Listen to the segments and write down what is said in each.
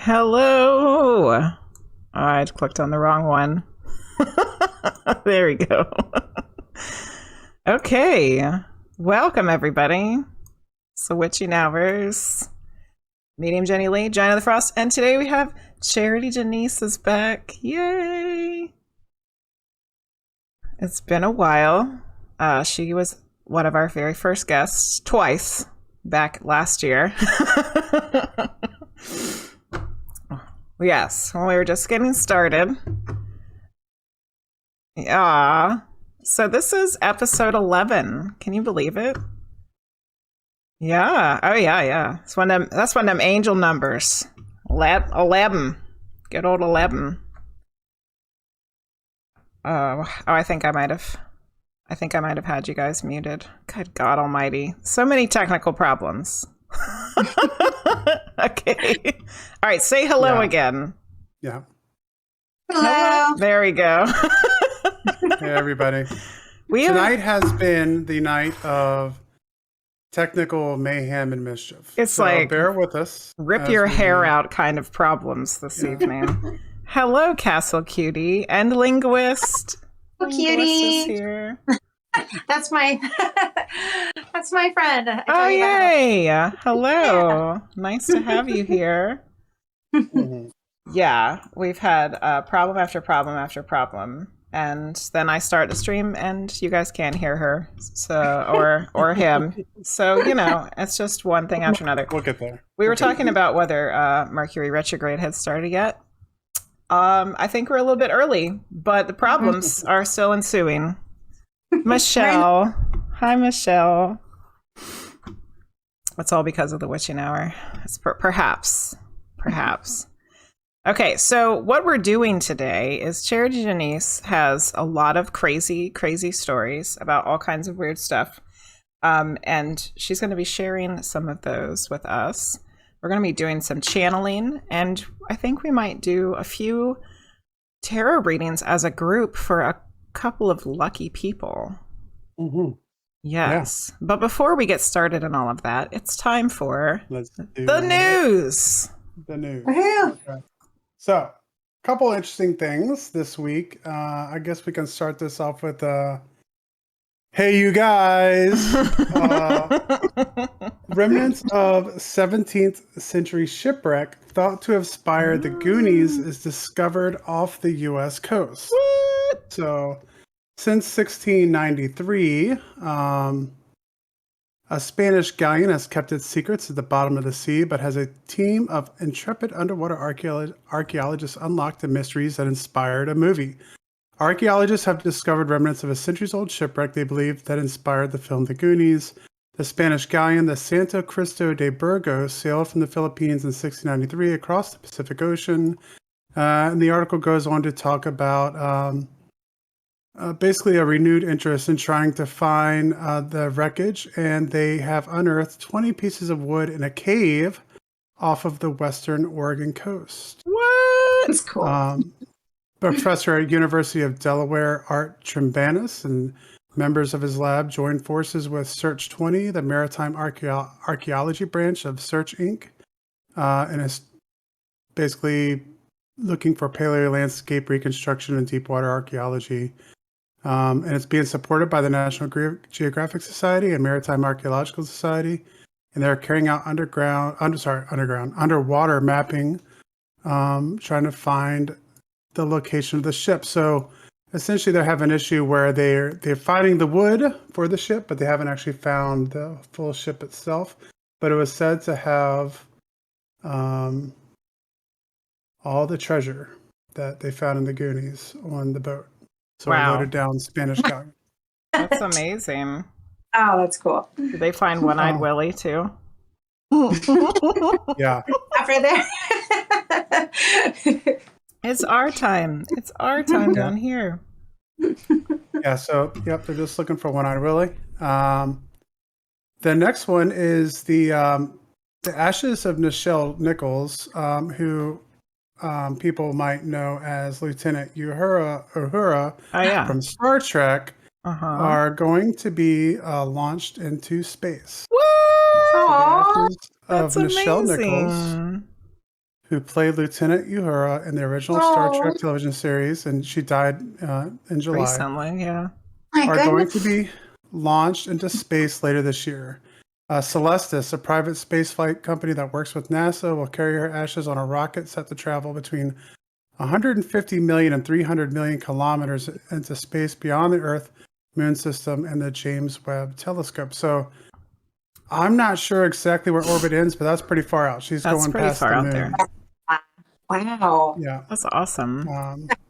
Hello. I clicked on the wrong one. There we go. Okay. Welcome, everybody. It's the Witching Hours. Medium Jenny Lee, Giant of the Frost, and today we have Charity Janisse is back. Yay! It's been a while. She was one of our very first guests, twice, back last year. Yes, when we were just getting started. Yeah. So this is episode 11. Can you believe it? Yeah. Oh, yeah. That's one of them angel numbers. 11. Good old 11. I think I might have had you guys muted. Good God Almighty. So many technical problems. Okay. All right. Say hello again. Yeah. Hello. There we go. Hey, everybody. Tonight has been the night of technical mayhem and mischief. It's so like bear with us. Rip your hair out kind of problems this evening. Hello, Castle Cutie and Linguist. Oh, Cutie is here. That's my friend. Oh, yay. Hello. Nice to have you here. Yeah, we've had problem after problem after problem. And then I start the stream and you guys can't hear her. So or him. So, it's just one thing after another. We'll get there. We were talking about whether Mercury retrograde had started yet. I think we're a little bit early, but the problems are still ensuing. Michelle. Hi, Michelle. It's all because of the witching hour. It's perhaps. Okay, so what we're doing today is Charity Janisse has a lot of crazy stories about all kinds of weird stuff. And she's going to be sharing some of those with us. We're going to be doing some channeling, and I think we might do a few tarot readings as a group for a couple of lucky people. Mm-hmm. Yes. Yeah. But before we get started and all of that, it's time for the news. The news. Woohoo! Okay. So, a couple interesting things this week. I guess we can start this off with hey, you guys. Remnants of 17th century shipwreck thought to have inspired the Goonies is discovered off the U.S. coast. What? So, since 1693, a Spanish galleon has kept its secrets at the bottom of the sea, but has a team of intrepid underwater archaeologists unlocked the mysteries that inspired a movie. Archaeologists have discovered remnants of a centuries-old shipwreck they believe that inspired the film The Goonies. The Spanish galleon, the Santo Cristo de Burgos, sailed from the Philippines in 1693 across the Pacific Ocean. And the article goes on to talk about basically a renewed interest in trying to find the wreckage, and they have unearthed 20 pieces of wood in a cave off of the western Oregon coast. What? That's cool. Professor at University of Delaware, Art Trimbanis, and members of his lab joined forces with Search 20, the maritime archaeology branch of Search Inc., and is basically looking for paleo landscape reconstruction and deepwater archaeology. And it's being supported by the National Geographic Society and Maritime Archaeological Society, and they're carrying out underwater mapping, trying to find the location of the ship. So essentially, they have an issue where they're finding the wood for the ship, but they haven't actually found the full ship itself. But it was said to have all the treasure that they found in the Goonies on the boat. So I loaded down Spanish galleon. That's amazing. Oh, that's cool. Did they find One-Eyed Willie too? Yeah. After there. It's our time. It's our time down here. Yeah, so, they're just looking for One-Eyed Willie. The next one is the ashes of Nichelle Nichols, who people might know as Lieutenant Uhura from Star Trek, are going to be launched into space. What? So the ashes That's of Nichelle amazing. Nichols, who played Lieutenant Uhura in the original Star Trek television series, and she died in July, Recently, yeah. My are going goodness. to be launched into space later this year. Celestis, a private spaceflight company that works with NASA, will carry her ashes on a rocket set to travel between 150 million and 300 million kilometers into space beyond the Earth, Moon system, and the James Webb Telescope. So I'm not sure exactly where orbit ends, but that's pretty far out. She's That's going pretty past far the out moon. there. Wow. Yeah. That's awesome.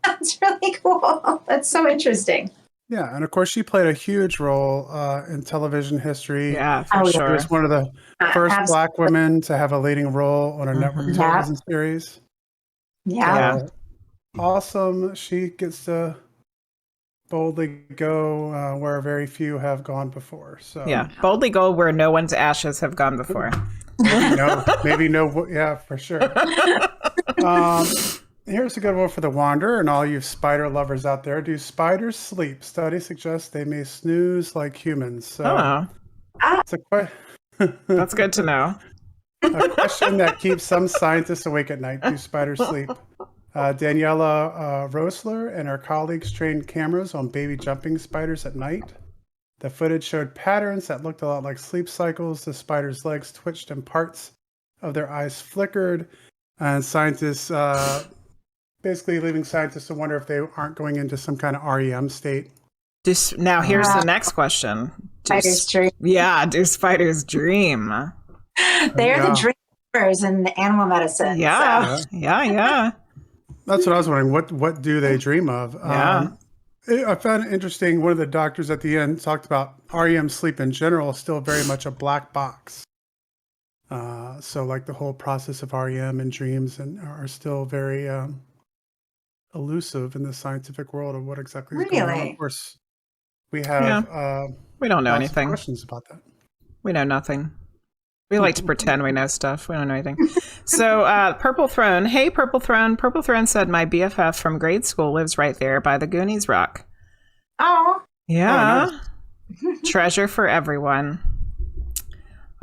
That's really cool. That's so interesting. Yeah, and of course, she played a huge role in television history. Yeah, for Oh, yeah. She sure. was one of the first Black women to have a leading role on a network Mhm. television series. Yeah. So, awesome. She gets to boldly go where very few have gone before. So Yeah, boldly go where no one's ashes have gone before. maybe no, yeah, for sure. Here's a good one for the Wanderer and all you spider lovers out there. Do spiders sleep? Studies suggest they may snooze like humans. So Oh, it's a that's good to know. a question that keeps some scientists awake at night. Do spiders sleep? Daniela Rosler and her colleagues trained cameras on baby jumping spiders at night. The footage showed patterns that looked a lot like sleep cycles. The spider's legs twitched and parts of their eyes flickered. And scientists, basically leaving scientists to wonder if they aren't going into some kind of REM state. Now, here's the next question. Spiders dream. Yeah, do spiders dream? They're Yeah. the dreamers in animal medicine. Yeah, So. yeah. That's what I was wondering. What do they dream of? Yeah. I found it interesting. One of the doctors at the end talked about REM sleep in general is still very much a black box. So like the whole process of REM and dreams are still very elusive in the scientific world of what exactly is going on. Really? Of course, we have We don't know lots of anything. questions about that. We know nothing. We like to pretend we know stuff. We don't know anything. So, Purple Throne. Hey, Purple Throne. Purple Throne said my BFF from grade school lives right there by the Goonies Rock. Oh. Yeah. Oh, Treasure for everyone.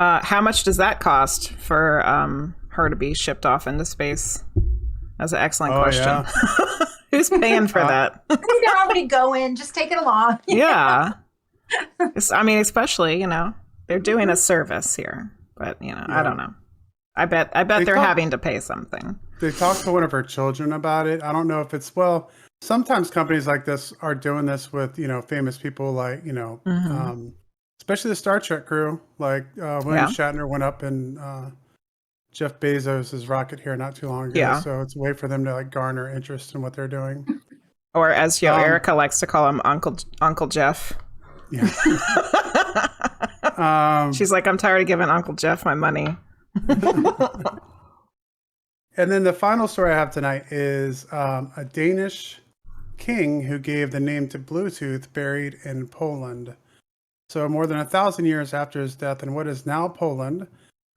How much does that cost for her to be shipped off into space? That's an excellent question. Yeah. Who's paying for that? You can already go in. Just take it along. Yeah. I mean, especially, they're doing a service here. But, I don't know. I bet they're having to pay something. They talked to one of her children about it. I don't know if it's, sometimes companies like this are doing this with, famous people like, especially the Star Trek crew. Like William Shatner went up in Jeff Bezos' rocket here not too long ago. Yeah. So it's a way for them to like garner interest in what they're doing. Or as Erica likes to call him, Uncle Jeff. Yeah. She's like, I'm tired of giving Uncle Jeff my money. And then the final story I have tonight is a Danish king who gave the name to Bluetooth buried in Poland. So more than 1,000 years after his death in what is now Poland,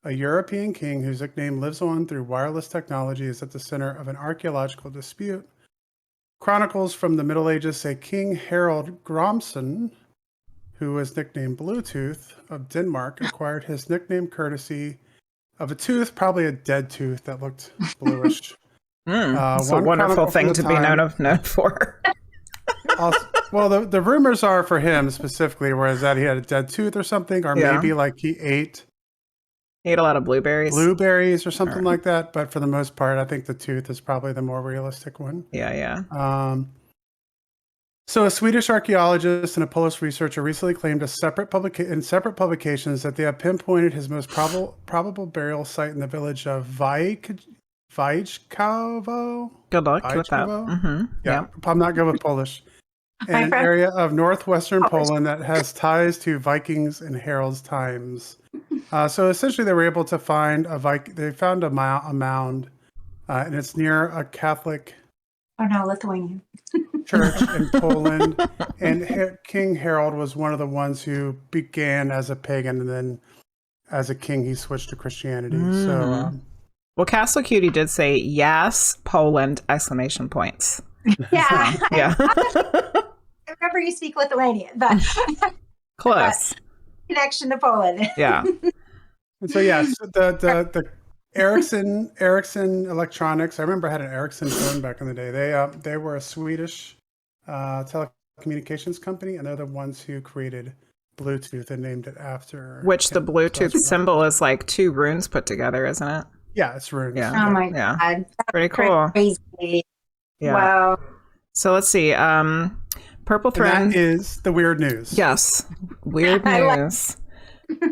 a European king whose nickname lives on through wireless technology is at the center of an archaeological dispute. Chronicles from the Middle Ages say King Harald Gromson, who was nicknamed Bluetooth of Denmark, acquired his nickname courtesy of a tooth, probably a dead tooth that looked bluish. It's a wonderful thing to be known for. Also, the rumors are for him specifically, whereas that he had a dead tooth or something, or maybe like he ate a lot of blueberries or something like that. But for the most part, I think the tooth is probably the more realistic one. Yeah. So a Swedish archaeologist and a Polish researcher recently claimed in separate publications that they have pinpointed his most probable burial site in the village of Vajkovo. Good luck with that. Mm-hmm. Yeah, I'm not good with Polish. In an area of northwestern Poland that has ties to Vikings and Harold's times. So essentially, they were able to find they found a mound, and it's near a Catholic. Oh no, Lithuanian. Church in Poland, and King Harold was one of the ones who began as a pagan, and then as a king he switched to Christianity. So, well, Castle Cutie did say yes, Poland! Exclamation points. Yeah, yeah. I remember you speak Lithuanian, but close connection to Poland. Yeah. And so the Ericsson Electronics. I remember I had an Ericsson phone back in the day. They were a Swedish telecommunications company, and they're the ones who created Bluetooth and named it after Which the him. So Bluetooth that's symbol is like 2 runes put together, isn't it? yeah, it's runes. Yeah. Oh my Yeah. God. Pretty cool. Crazy. Yeah. Wow. So let's see. Purple And Throne. that is the weird news. Yes. Weird I like- news.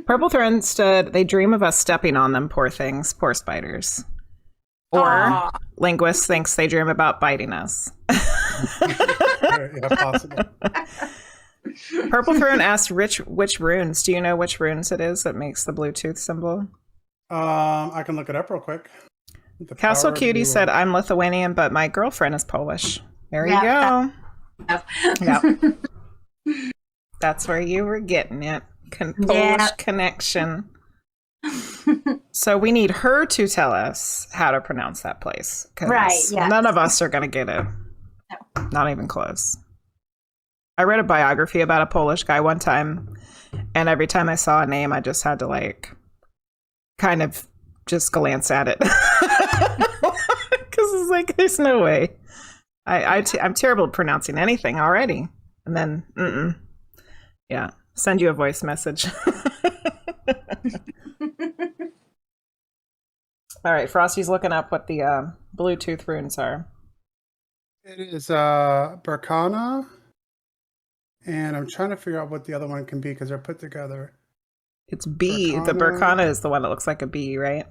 Purple Throne stood, they dream of us stepping on them, poor things, poor spiders. Or Aw. linguist thinks they dream about biting us. Yeah, possible. Purple Throne asked which runes. Do you know which runes it is that makes the Bluetooth symbol? I can look it up real quick. The Castle power of Cutie the- said, I'm Lithuanian, but my girlfriend is Polish. There you Yeah. go. Yep. That's where you were getting it. Polish connection. So we need her to tell us how to pronounce that place. 'Cause Right, yes. none of us are going to get it. No. Not even close. I read a biography about a Polish guy one time, and every time I saw a name, I just had to like kind of just glance at it. Because it's like, there's no way. I'm terrible at pronouncing anything already. And then, yeah, send you a voice message. All right, Frosty's looking up what the Bluetooth runes are. It is Berkana, and I'm trying to figure out what the other one can be because they're put together. It's B. The Berkana. Berkana is the one that looks like a B, right?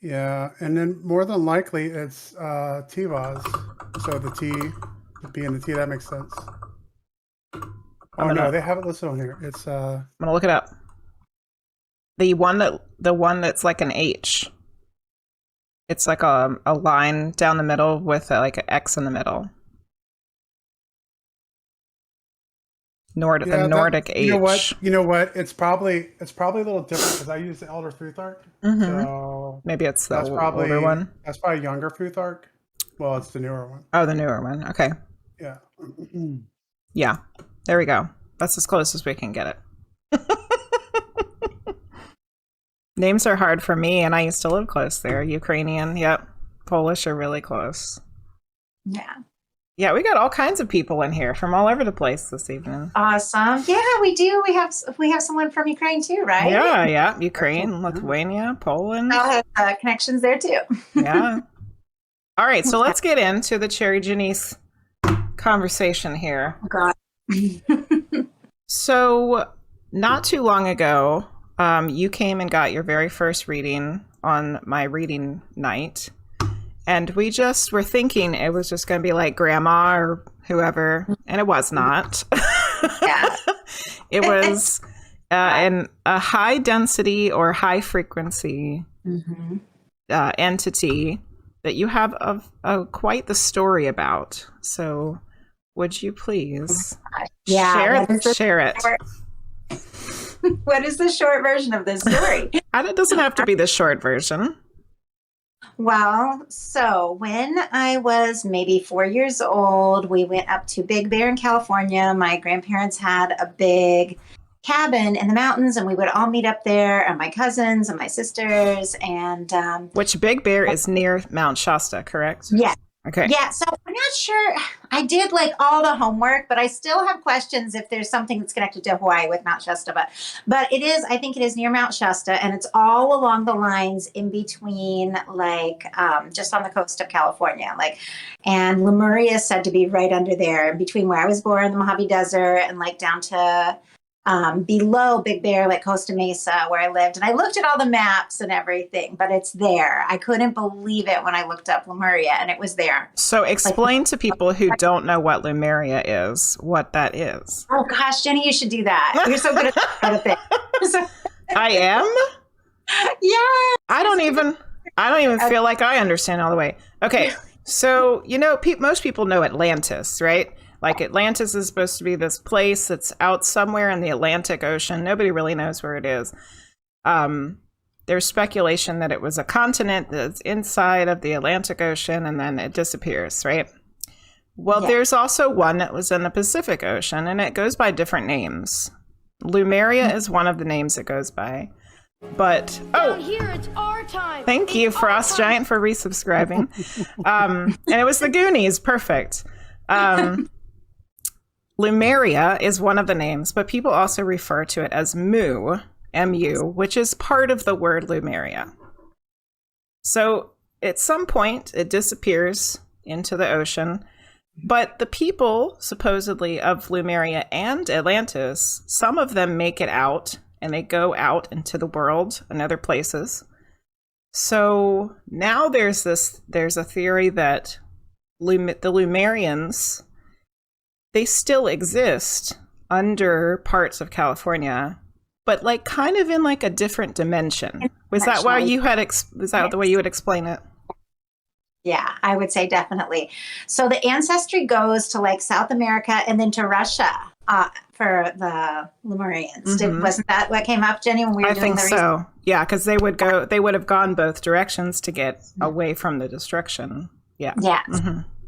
Yeah, and then more than likely it's TWH. So the T, the B and the T, that makes sense. Oh no, they have it listed on here. It's I'm gonna look it up. The one that's like an H. It's like a line down the middle with like an X in the middle. The Nordic H. You know what? It's probably a little different because I use the Elder Futhark. So Maybe it's the that's probably older one. That's probably younger Futhark. Well, it's the newer one. Oh, the newer one. Okay. Yeah. Yeah. There we go. That's as close as we can get it. Names are hard for me, and I used to live close there. Ukrainian, yep. Polish are really close. Yeah. Yeah, we got all kinds of people in here from all over the place this evening. Awesome. Yeah, we do. We have someone from Ukraine too, right? Yeah. Ukraine, Lithuania, Poland. I'll have connections there too. Yeah. All right, so let's get into the Charity Janisse conversation here. Oh, God. So, not too long ago, you came and got your very first reading on my reading night. And we just were thinking it was just going to be like grandma or whoever, and it was not. Yeah. It was a high density or high frequency entity that you have quite the story about. So would you please share it? What is the short version of this story? And it doesn't have to be the short version. Well, so when I was maybe 4 years old, we went up to Big Bear in California. My grandparents had a big cabin in the mountains, and we would all meet up there, and my cousins and my sisters. And Which Big Bear is near Mount Shasta, correct? yeah. Okay. Yeah, so I'm not sure. I did like all the homework, but I still have questions if there's something that's connected to Hawaii with Mount Shasta. But it is, I think it is near Mount Shasta, and it's all along the lines in between, like just on the coast of California. And Lumuria is said to be right under there, between where I was born, the Mojave Desert, and like down to below Big Bear, like Costa Mesa, where I lived. And I looked at all the maps and everything, but it's there. I couldn't believe it when I looked up Lemuria, and it was there. So explain to people who don't know what Lemuria is, what that is. Oh gosh, Jenny, you should do that. You're so good at that thing. I am? Yeah. I don't even feel like I understand all the way. Okay. So, most people know Atlantis, right? Like Atlantis is supposed to be this place that's out somewhere in the Atlantic Ocean. Nobody really knows where it is. There's speculation that it was a continent that's inside of the Atlantic Ocean and then it disappears, right? Well, There's also one that was in the Pacific Ocean, and it goes by different names. Lumeria is one of the names it goes by. But Down here, it's our time. thank you, Frost Giant, for resubscribing. And it was the Goonies. Perfect. Lumuria is one of the names, but people also refer to it as Mu, M-U, which is part of the word Lemuria. So at some point, it disappears into the ocean. But the people, supposedly, of Lemuria and Atlantis, some of them make it out, and they go out into the world and other places. So now there's a theory that the Lemurians, they still exist under parts of California, but like kind of in like a different dimension. Was that why you had? Was that the way you would explain it? Yeah, I would say definitely. So the ancestry goes to like South America and then to Russia for the Lemurians. Wasn't that what came up, Jenny, when we were doing I think so. Yeah, because they would have gone both directions to get away from the destruction. Yeah. Yeah.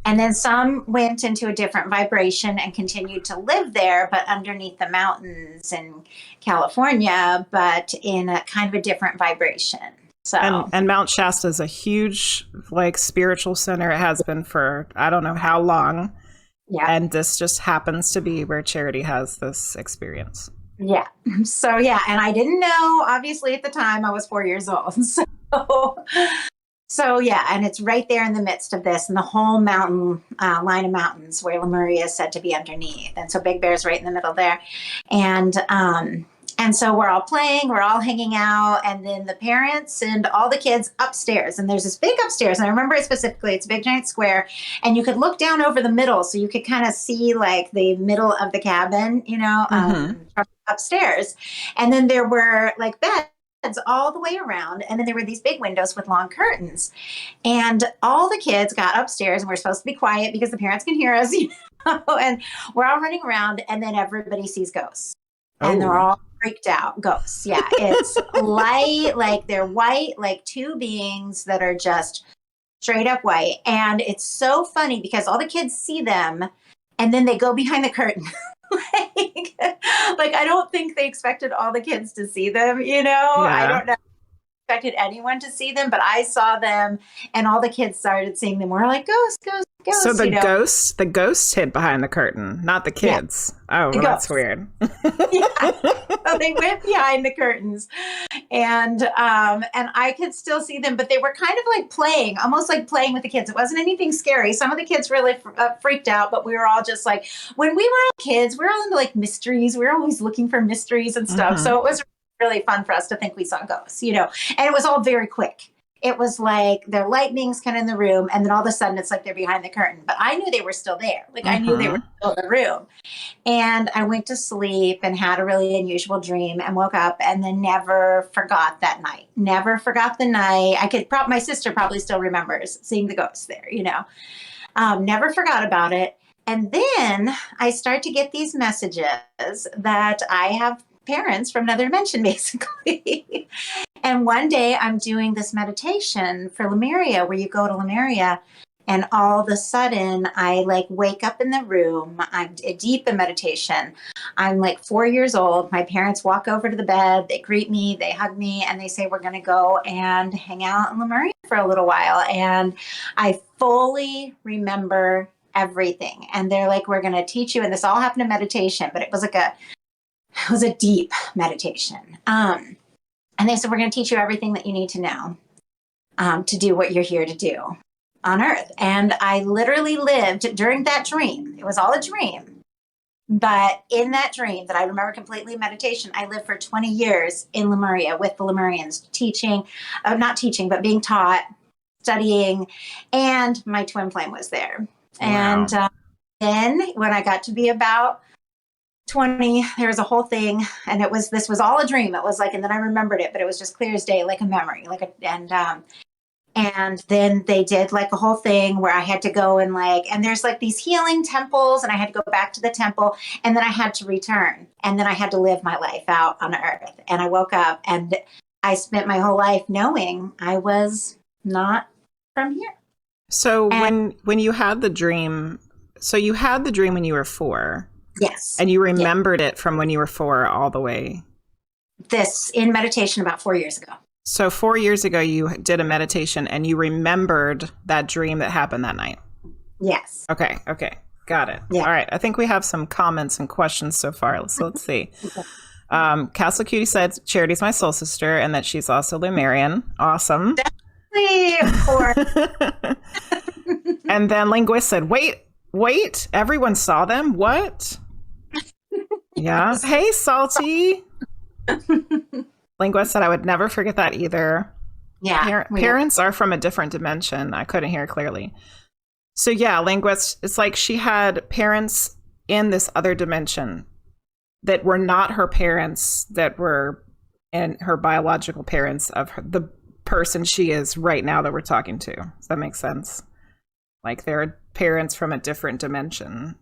And then some went into a different vibration and continued to live there, but underneath the mountains in California, but in a kind of a different vibration. So and Mount Shasta is a huge like spiritual center. It has been for I don't know how long. Yeah. And this just happens to be where Charity has this experience. Yeah. So yeah, and I didn't know obviously at the time. I was 4 years old. So yeah, and it's right there in the midst of this, and the whole mountain line of mountains where Lemuria is said to be underneath, and so Big Bear's right in the middle there, and so we're all playing, we're all hanging out, and then the parents and all the kids upstairs, and there's this big upstairs, and I remember it specifically. It's a big giant square, and you could look down over the middle, so you could kind of see like the middle of the cabin, from upstairs, and then there were like beds all the way around, and then there were these big windows with long curtains, and all the kids got upstairs, and we're supposed to be quiet because the parents can hear us, and we're all running around, and then everybody sees ghosts, and they're all freaked out. Ghosts, yeah, it's light, like they're white, like two beings that are just straight up white, and it's so funny because all the kids see them, and then they go behind the curtain. like I don't think they expected all the kids to see them, Yeah. I don't know if they expected anyone to see them, but I saw them and all the kids started seeing them. We're like, ghosts, ghosts, ghosts. So the ghosts hid behind the curtain, not the kids. Yeah. Oh, well, that's weird. Yeah. So they went behind the curtains, and I could still see them, but they were kind of like playing, almost like playing with the kids. It wasn't anything scary. Some of the kids really freaked out, but we were all just like, when we were all kids, we were all into like mysteries. We were always looking for mysteries and stuff. So it was really fun for us to think we saw ghosts, and it was all very quick. It was like their lightnings kind of in the room, and then all of a sudden it's like they're behind the curtain. But I knew they were still there. Like I knew they were still in the room. And I went to sleep and had a really unusual dream and woke up and then never forgot that night. Never forgot the night. My sister probably still remembers seeing the ghosts there, Never forgot about it. And then I start to get these messages that I have parents from another dimension, basically. And one day I'm doing this meditation for Lemuria, where you go to Lemuria, and all of a sudden I like wake up in the room. I'm deep in meditation. I'm like 4 years old. My parents walk over to the bed. They greet me. They hug me, and they say, we're going to go and hang out in Lemuria for a little while. And I fully remember everything. And they're like, we're going to teach you. And this all happened in meditation, but it was a deep meditation. And they said, we're going to teach you everything that you need to know to do what you're here to do on Earth. And I literally lived during that dream. It was all a dream. But in that dream that I remember completely in meditation, I lived for 20 years in Lemuria with the Lemurians, not teaching, but being taught, studying, and my twin flame was there. Wow. And then when I got to be about 20, there was a whole thing, and this was all a dream. It was like, and then I remembered it, but it was just clear as day, like a memory, and then they did like a whole thing where I had to go and there's like these healing temples, and I had to go back to the temple, and then I had to return, and then I had to live my life out on Earth. And I woke up, and I spent my whole life knowing I was not from here. So when you had the dream, you had the dream when you were 4. Yes. And you remembered it from when you were 4 all the way this in meditation about 4 years ago. So 4 years ago, you did a meditation and you remembered that dream that happened that night. Yes. Okay. Got it. Yeah. All right. I think we have some comments and questions so far. So let's see. Castle Cutie said Charity's my soul sister and that she's also Lumerian. Awesome. Definitely, of course. And then Linguist said, wait, everyone saw them? What? Yeah. Hey, Salty. Linguist said, I would never forget that either. Yeah. Parents are from a different dimension. I couldn't hear clearly. So yeah, Linguist, it's like she had parents in this other dimension that were not her parents, that were and her biological parents of the person she is right now that we're talking to. Does that make sense? Like they're parents from a different dimension.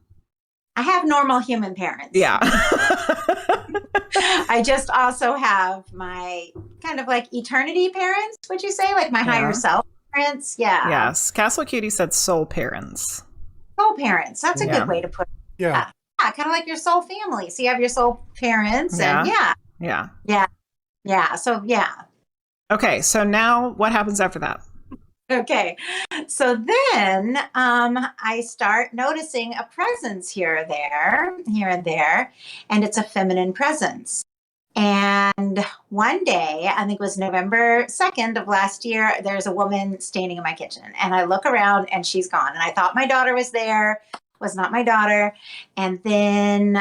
I have normal human parents. Yeah. I just also have my kind of like eternity parents, would you say? Like my higher self parents? Yeah. Yes. Castle Cutie said soul parents. Soul parents. That's a good way to put it. Yeah. Yeah, kind of like your soul family. So you have your soul parents and Yeah. So yeah. Okay, so now what happens after that? Okay. So then I start noticing a presence here and there, and it's a feminine presence. And one day, I think it was November 2nd of last year, there's a woman standing in my kitchen, and I look around and she's gone. And I thought my daughter was there, was not my daughter. And then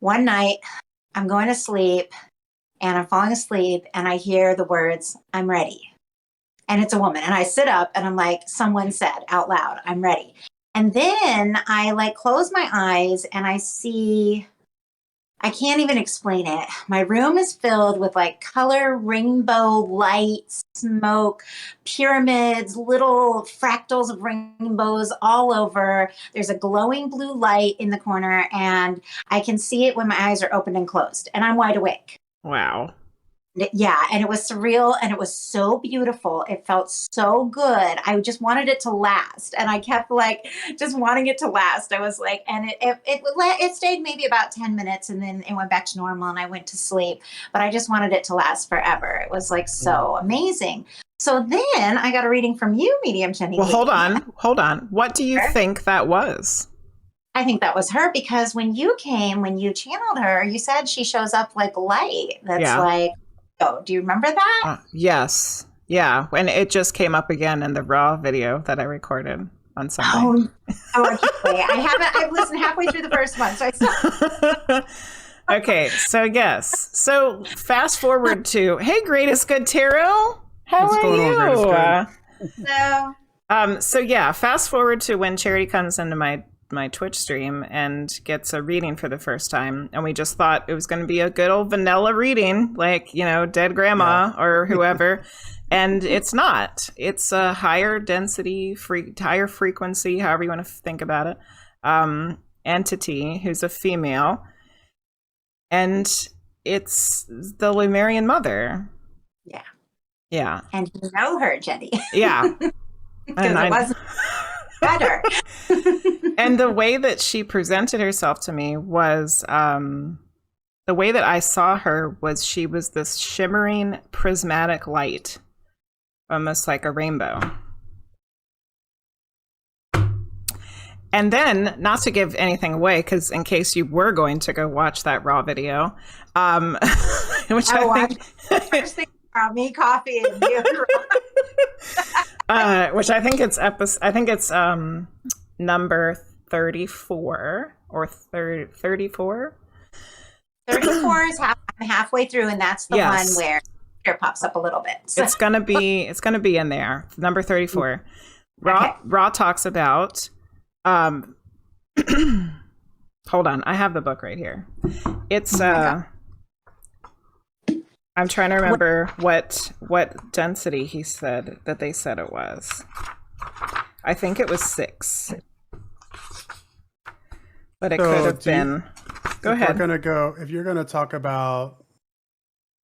one night I'm going to sleep and I'm falling asleep and I hear the words, I'm ready. And it's a woman. And I sit up and I'm like, someone said out loud, I'm ready. And then I like close my eyes and I see, I can't even explain it. My room is filled with like color, rainbow lights, smoke, pyramids, little fractals of rainbows all over. There's a glowing blue light in the corner and I can see it when my eyes are open and closed and I'm wide awake. Wow. Yeah, and it was surreal and it was so beautiful. It felt so good. I just wanted it to last, and I kept like just wanting it to last. I was like, and it stayed maybe about 10 minutes, and then it went back to normal, and I went to sleep. But I just wanted it to last forever. It was like so amazing. So then I got a reading from you, Medium Jenny. Well, hold on. What do you think that was? I think that was her because when you channeled her, you said she shows up like light. That's like. Oh, do you remember that? Yes. Yeah. And it just came up again in the raw video that I recorded on Sunday. I can't wait. I've listened halfway through the first one. So I still. Okay. So yes. So fast forward to, hey, Greatest Good Tarot. How are you? So yeah, fast forward to when Charity comes into my Twitch stream and gets a reading for the first time. And we just thought it was going to be a good old vanilla reading, like, dead grandma or whoever. And it's not. It's a higher density, higher frequency, however you want to think about it, entity who's a female. And it's the Lumerian mother. Yeah. Yeah. And you know her, Jenny. Yeah. Because it wasn't better. And the way that she presented herself to me was, the way that I saw her was she was this shimmering prismatic light, almost like a rainbow. And then, not to give anything away, because in case you were going to go watch that raw video, which I think first thing about me, coffee and you. Which I think it's number 34 or 34. 34 is halfway through, and that's the one where it pops up a little bit. So. It's gonna be in there. Number 34. Raw talks about. Hold on, I have the book right here. It's I'm trying to remember what density he said that they said it was. I think it was 6. But it could have been. Go ahead. If you're gonna talk about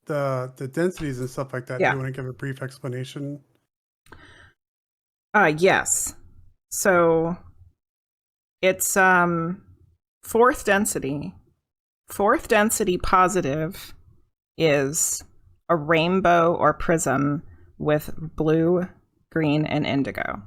the densities and stuff like that, do you want to give a brief explanation? Yes. So it's 4th density fourth density positive is a rainbow or prism with blue, green, and indigo.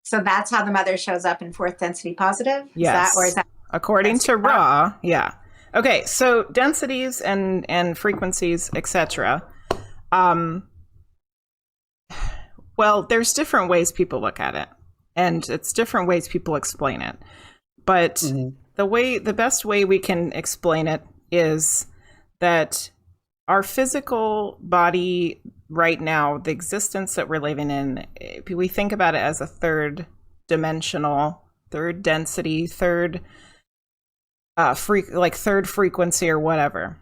So that's how the mother shows up in fourth density positive? Yes. Is that According to Ra, yeah. Okay, so densities and frequencies, etc. Well, there's different ways people look at it, and it's different ways people explain it. But the best way we can explain it is that our physical body right now, the existence that we're living in, we think about it as a third dimensional, third density, third third frequency or whatever.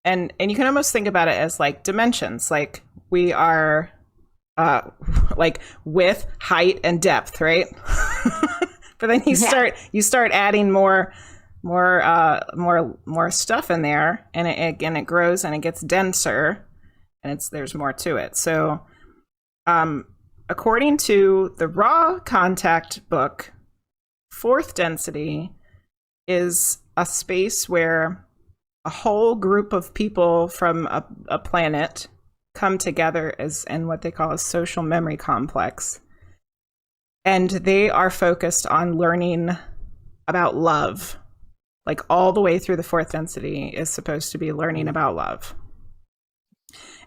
And you can almost think about it as like dimensions. Like we are like width, height, and depth, right? But then you start adding more stuff in there, and it grows and it gets denser, and there's more to it. So, according to the Raw Contact book, fourth density is a space where a whole group of people from a planet come together in what they call a social memory complex. And they are focused on learning about love. Like all the way through the fourth density is supposed to be learning about love.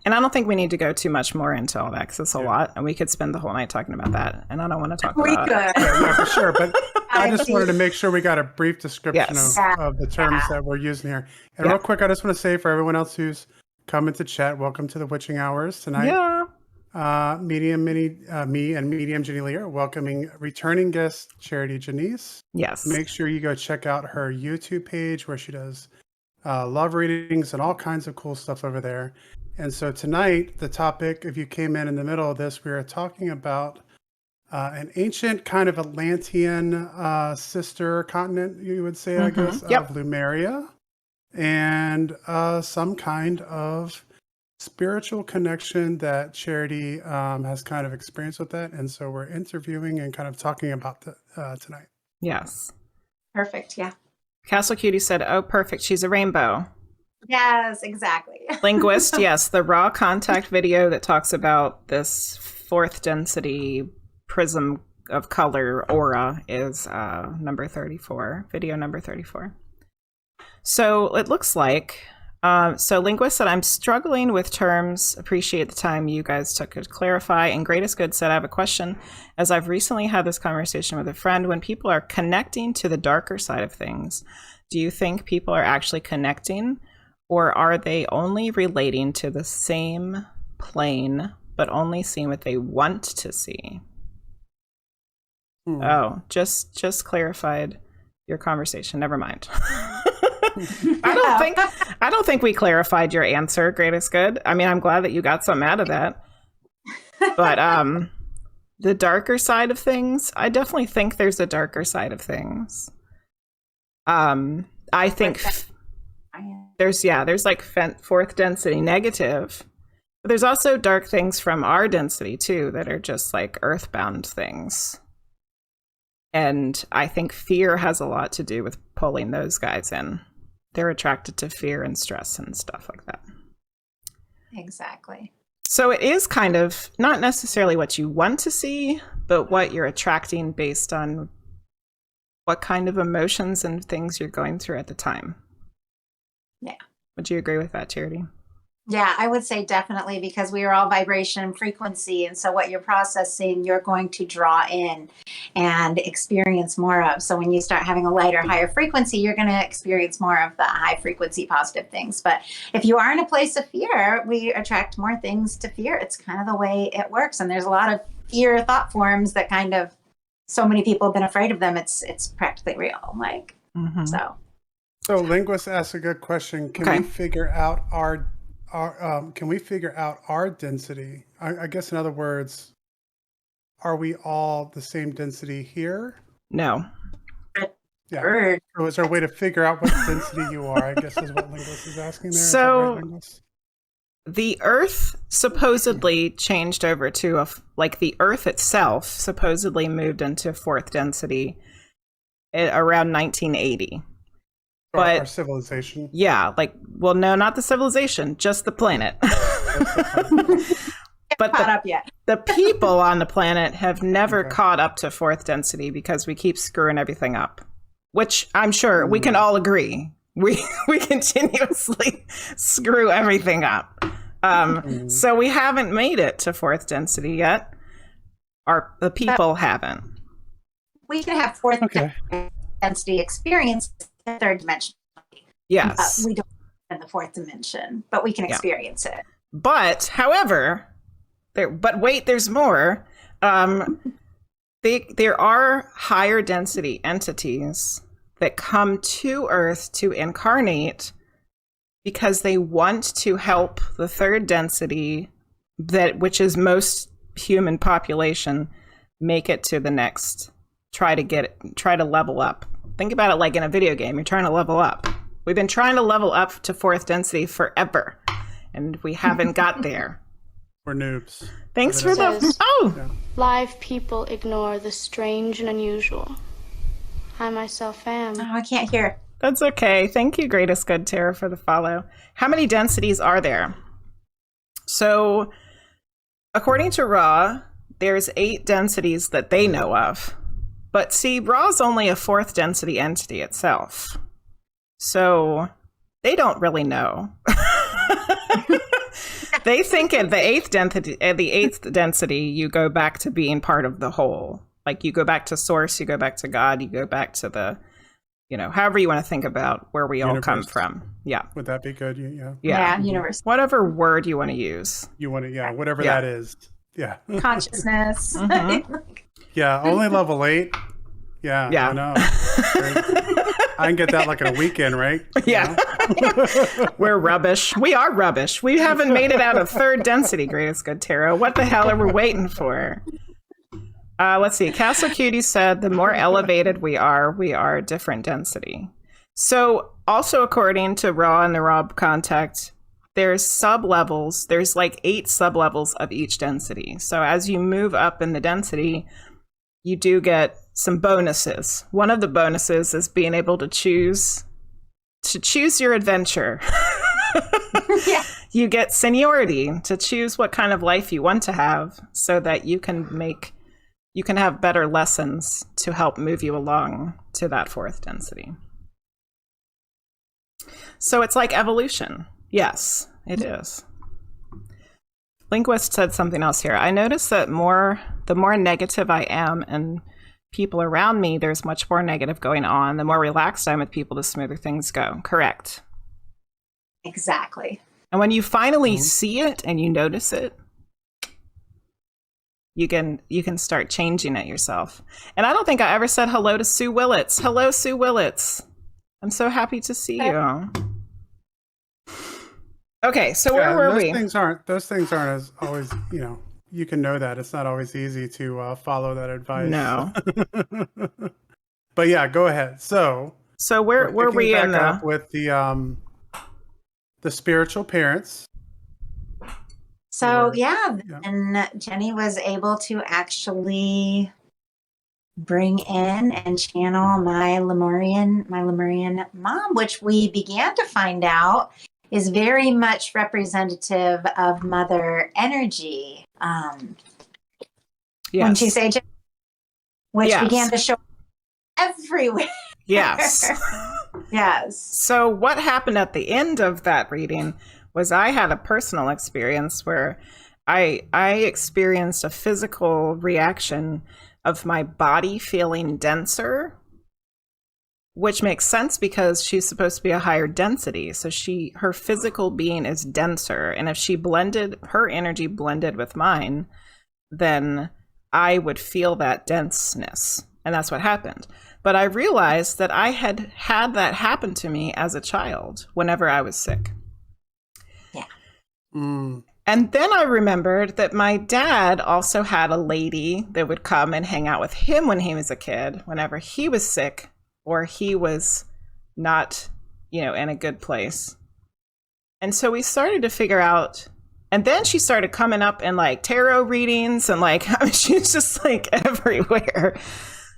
And I don't think we need to go too much more into all that because it's a lot, and we could spend the whole night talking about that. And I don't want to talk about it. Yeah, for sure. But I just wanted to make sure we got a brief description of the terms that we're using here. And real quick, I just want to say for everyone else who's coming to chat, welcome to the Witching Hours tonight. Yeah. Me and Medium Jenny Lee are welcoming returning guest Charity Janisse. Yes. Make sure you go check out her YouTube page where she does love readings and all kinds of cool stuff over there. And so tonight, the topic, if you came in the middle of this, we are talking about an ancient kind of Atlantean sister continent, you would say, I guess, of Lumuria, and some kind of spiritual connection that Charity has kind of experienced with that. And so we're interviewing and kind of talking about that tonight. Yes. Perfect. Yeah. Castle Cutie said, "Oh, perfect. She's a rainbow." Yes, exactly. Linguist, yes. The Raw Contact video that talks about this fourth density prism of color aura is number 34, video number 34. So it looks like, so Linguist said, "I'm struggling with terms. Appreciate the time you guys took to clarify." And Greatest Good said, "I have a question. As I've recently had this conversation with a friend, when people are connecting to the darker side of things, do you think people are actually connecting? Or are they only relating to the same plane, but only seeing what they want to see?" Oh, just clarified your conversation. Never mind. I don't think we clarified your answer, Greatest Good. I mean, I'm glad that you got something out of that. But the darker side of things, I definitely think there's a darker side of things. I think there's like fourth density negative, but there's also dark things from our density too that are just like earthbound things. And I think fear has a lot to do with pulling those guys in. They're attracted to fear and stress and stuff like that. Exactly. So it is kind of not necessarily what you want to see, but what you're attracting based on what kind of emotions and things you're going through at the time. Yeah. Would you agree with that, Charity? Yeah, I would say definitely, because we are all vibration and frequency. And so what you're processing, you're going to draw in and experience more of. So when you start having a lighter, higher frequency, you're going to experience more of the high frequency positive things. But if you are in a place of fear, we attract more things to fear. It's kind of the way it works. And there's a lot of fear thought forms that kind of, so many people have been afraid of them. It's practically real. Like, So Linguist asked a good question. Can we figure out our density? I guess in other words, are we all the same density here? No. Yeah. So is there a way to figure out what density you are? I guess is what Linguist is asking there. So right, the Earth supposedly changed over to the Earth itself supposedly moved into fourth density around 1980. But our civilization. yeah, like, well, no, not the civilization, just the planet. But Caught up yet. the people on the planet have never Okay. caught up to fourth density because we keep screwing everything up, which I'm sure we can all agree. We continuously screw everything up. So we haven't made it to fourth density yet. The people haven't. We can have fourth Okay. density experience in the third dimension. Yes. We don't in the fourth dimension, but we can experience it. But, however, there's more. There are higher density entities that come to Earth to incarnate because they want to help the third density, which is most human population, make it to the next. Try to level up. Think about it like in a video game. You're trying to level up. We've been trying to level up to fourth density forever, and we haven't got there. We're noobs. Thanks for Says- the Live people ignore the strange and unusual. I myself am. Oh, I can't hear. That's okay. Thank you, Greatest Good Tara, for the follow. How many densities are there? So, according to Ra, there's 8 densities that they know of. But see, Ra's only a fourth density entity itself. So, they don't really know. They think at the eighth density, you go back to being part of the whole. Like you go back to source, you go back to God, you go back to the, however you want to think about where we all come Universe. from. Yeah. Would that be good? Yeah. Yeah. Universe. Whatever word you want to use. You want to, whatever Yeah. that is. Yeah. Consciousness. Yeah. Only level 8. Yeah. Yeah. I know. I can get that like in a weekend, right? Yeah. We're rubbish. We are rubbish. We haven't made it out of third density, Greatest Good Tarot. What the hell are we waiting for? Let's see. Castle Cutie said the more elevated we are different density. So also according to Ra and the Ra contact, there's sub-levels. There's like 8 sub-levels of each density. So as you move up in the density, you do get some bonuses. One of the bonuses is being able to choose your adventure. Yeah. You get seniority to choose what kind of life you want to have so that you can have better lessons to help move you along to that fourth density. So it's like evolution. Yes, it is. Linguist said something else here. I noticed that the more negative I am and people around me, there's much more negative going on. The more relaxed I am with people, the smoother things go. Correct. Exactly. And when you finally see it and you notice it, you can start changing it yourself. And I don't think I ever said hello to Sue Willits. Hello, Sue Willits. I'm so happy to see you. Okay, so where were we? Those things aren't as always, you can know that. It's not always easy to follow that advice. No. But yeah, go ahead. So where were we in back up with the spiritual parents? So and Jenny was able to actually bring in and channel my Lemurian mom, which we began to find out is very much representative of mother energy. When she say, which began to show everywhere. Yes. Yes. So what happened at the end of that reading was I had a personal experience where I experienced a physical reaction of my body feeling denser, which makes sense because she's supposed to be a higher density. So her physical being is denser. And if her energy blended with mine, then I would feel that denseness. And that's what happened. But I realized that I had that happen to me as a child whenever I was sick. Yeah. And then I remembered that my dad also had a lady that would come and hang out with him when he was a kid, whenever he was sick or he was not, in a good place. And so we started to figure out, and then she started coming up in like tarot readings and she was just like everywhere.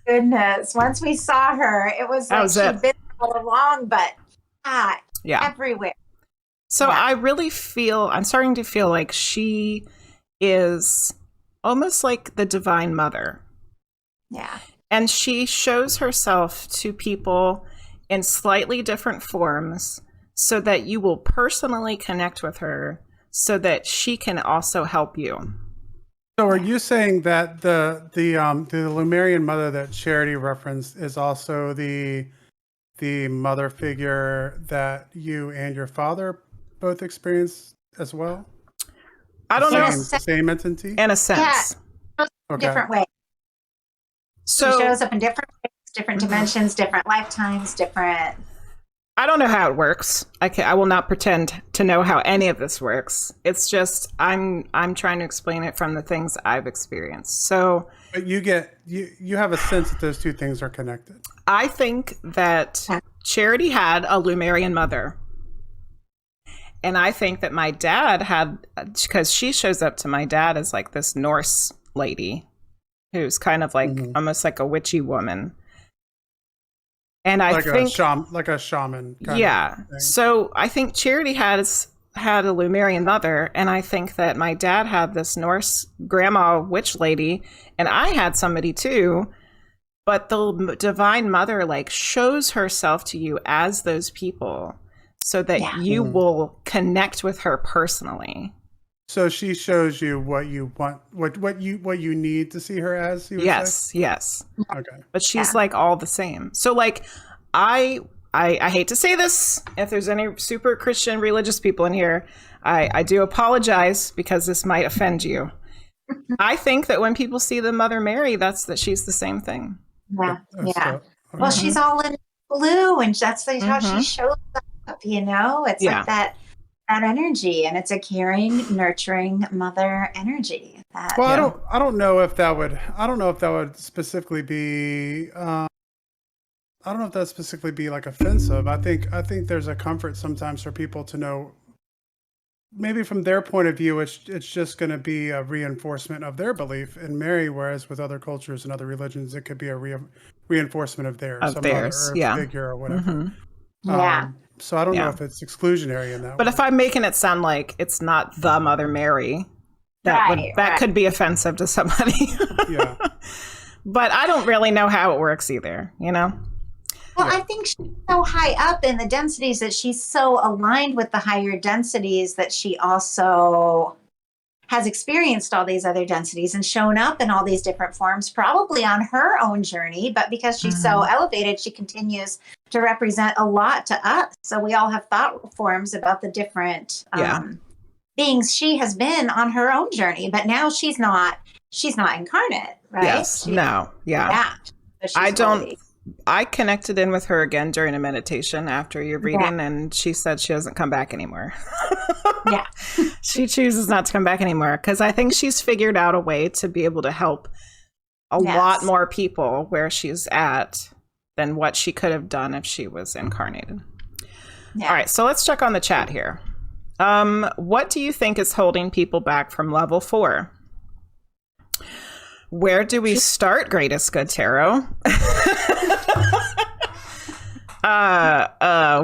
Goodness. Once we saw her, it was like she'd been all along, but Yeah. everywhere. So Yeah. I'm starting to feel like she is almost like the Divine Mother. Yeah. And she shows herself to people in slightly different forms so that you will personally connect with her so that she can also help you. So are you saying that the Lumerian mother that Charity referenced is also the mother figure that you and your father both experienced as well? I don't know. The same entity? In a sense. Okay. Different ways. So She shows up in different ways, different dimensions, different lifetimes, different. I don't know how it works. I will not pretend to know how any of this works. It's just I'm trying to explain it from the things I've experienced. So But you have a sense that those two things are connected. I think that Charity had a Lumerian mother. And I think that my dad had, because she shows up to my dad as like this Norse lady who's kind of like almost like a witchy woman. And I think like a shaman. Yeah. So I think Charity had a Lumerian mother, and I think that my dad had this Norse grandma witch lady, and I had somebody too. But the Divine Mother like shows herself to you as those people so that you will connect with her personally. So she shows you what you want, what you need to see her as. Yes. Okay. But she's like all the same. So like I hate to say this, if there's any super Christian religious people in here, I do apologize because this might offend you. I think that when people see the Mother Mary, that she's the same thing. Yeah. Well, she's all in blue, and that's like how she shows up. It's like that energy, and it's a caring, nurturing mother energy. Well, I don't know if that would specifically be. I don't know if that specifically be like offensive. I think there's a comfort sometimes for people to know. Maybe from their point of view, it's just going to be a reinforcement of their belief in Mary, whereas with other cultures and other religions, it could be a reinforcement of theirs, some other earth figure or whatever. So I don't know if it's exclusionary in that. But if I'm making it sound like it's not the Mother Mary, that could be offensive to somebody. Yeah. But I don't really know how it works either. Well, I think she's so high up in the densities that she's so aligned with the higher densities that she also has experienced all these other densities and shown up in all these different forms, probably on her own journey. But because she's so elevated, she continues to represent a lot to us. So we all have thought forms about the different beings she has been on her own journey. But now she's not incarnate, right? Yes. So I connected in with her again during a meditation after your reading, and she said she doesn't come back anymore. She chooses not to come back anymore because I think she's figured out a way to be able to help a lot more people where she's at than what she could have done if she was incarnated. All right, so let's check on the chat here. What do you think is holding people back from level 4? Where do we start, Greatest Good Tarot?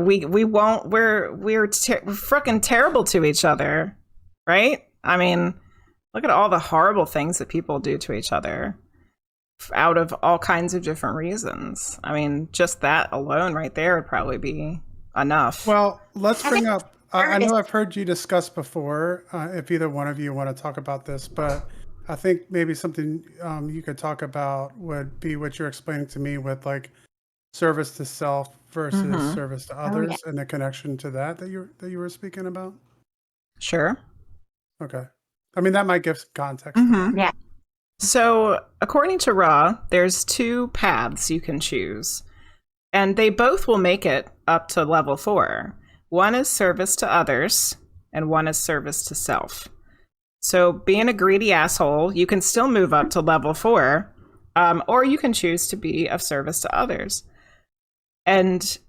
We won't. We're freaking terrible to each other, right? I mean, look at all the horrible things that people do to each other out of all kinds of different reasons. I mean, just that alone right there would probably be enough. Well, let's bring up. I know I've heard you discuss before. If either one of you want to talk about this, but I think maybe something you could talk about would be what you're explaining to me with like service to self versus service to others and the connection to that you were speaking about. Sure. Okay. I mean, that might give some context. Yeah. So according to Ra, there's 2 paths you can choose, and they both will make it up to level 4. One is service to others, and one is service to self. So being a greedy asshole, you can still move up to level 4, or you can choose to be of service to others. And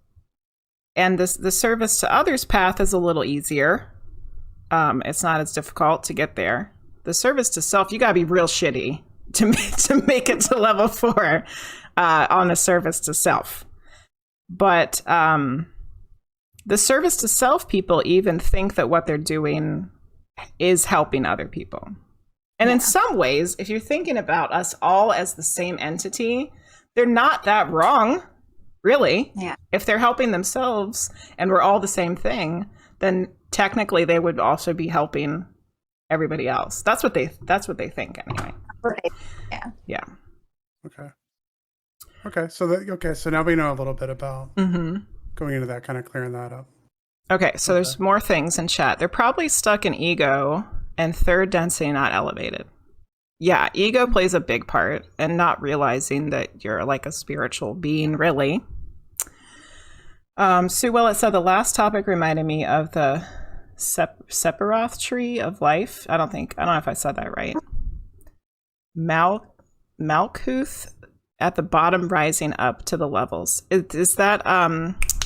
the service to others path is a little easier. It's not as difficult to get there. The service to self, you gotta be real shitty to make it to level 4 on a service to self. But the service to self people even think that what they're doing is helping other people. And in some ways, if you're thinking about us all as the same entity, they're not that wrong, really. Yeah. If they're helping themselves and we're all the same thing, then technically they would also be helping everybody else. That's what they think anyway. Yeah. Yeah. Okay. So now we know a little bit about going into that, kind of clearing that up. Okay, so there's more things in chat. They're probably stuck in ego and third density not elevated. Yeah, ego plays a big part, and not realizing that you're like a spiritual being, really. Sue Willett said the last topic reminded me of the Sephiroth tree of life. I don't know if I said that right. Malkuth at the bottom rising up to the levels. Is that,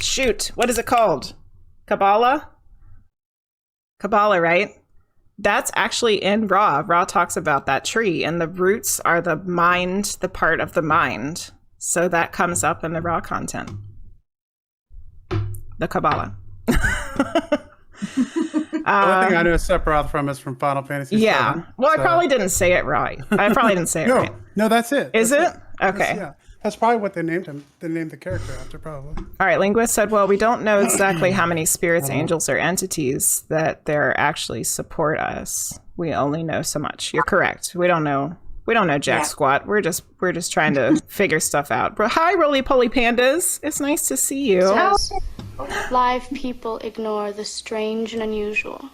shoot, what is it called? Kabbalah, right? That's actually in Ra. Ra talks about that tree, and the roots are the mind, the part of the mind. So that comes up in the Ra content. The Kabbalah. The only thing I know Sephiroth from is from Final Fantasy VII. Yeah. Well, I probably didn't say it right. I probably didn't say it right. No, that's it. Is that's it? Okay. Yeah. That's probably what they named him. They named the character after, probably. All right. Linguist said, well, we don't know exactly how many spirits, angels, or entities that there actually support us. We only know so much. You're correct. We don't know jack squat. We're just trying to figure stuff out. But hi, roly poly pandas. It's nice to see you. Live people ignore the strange and unusual.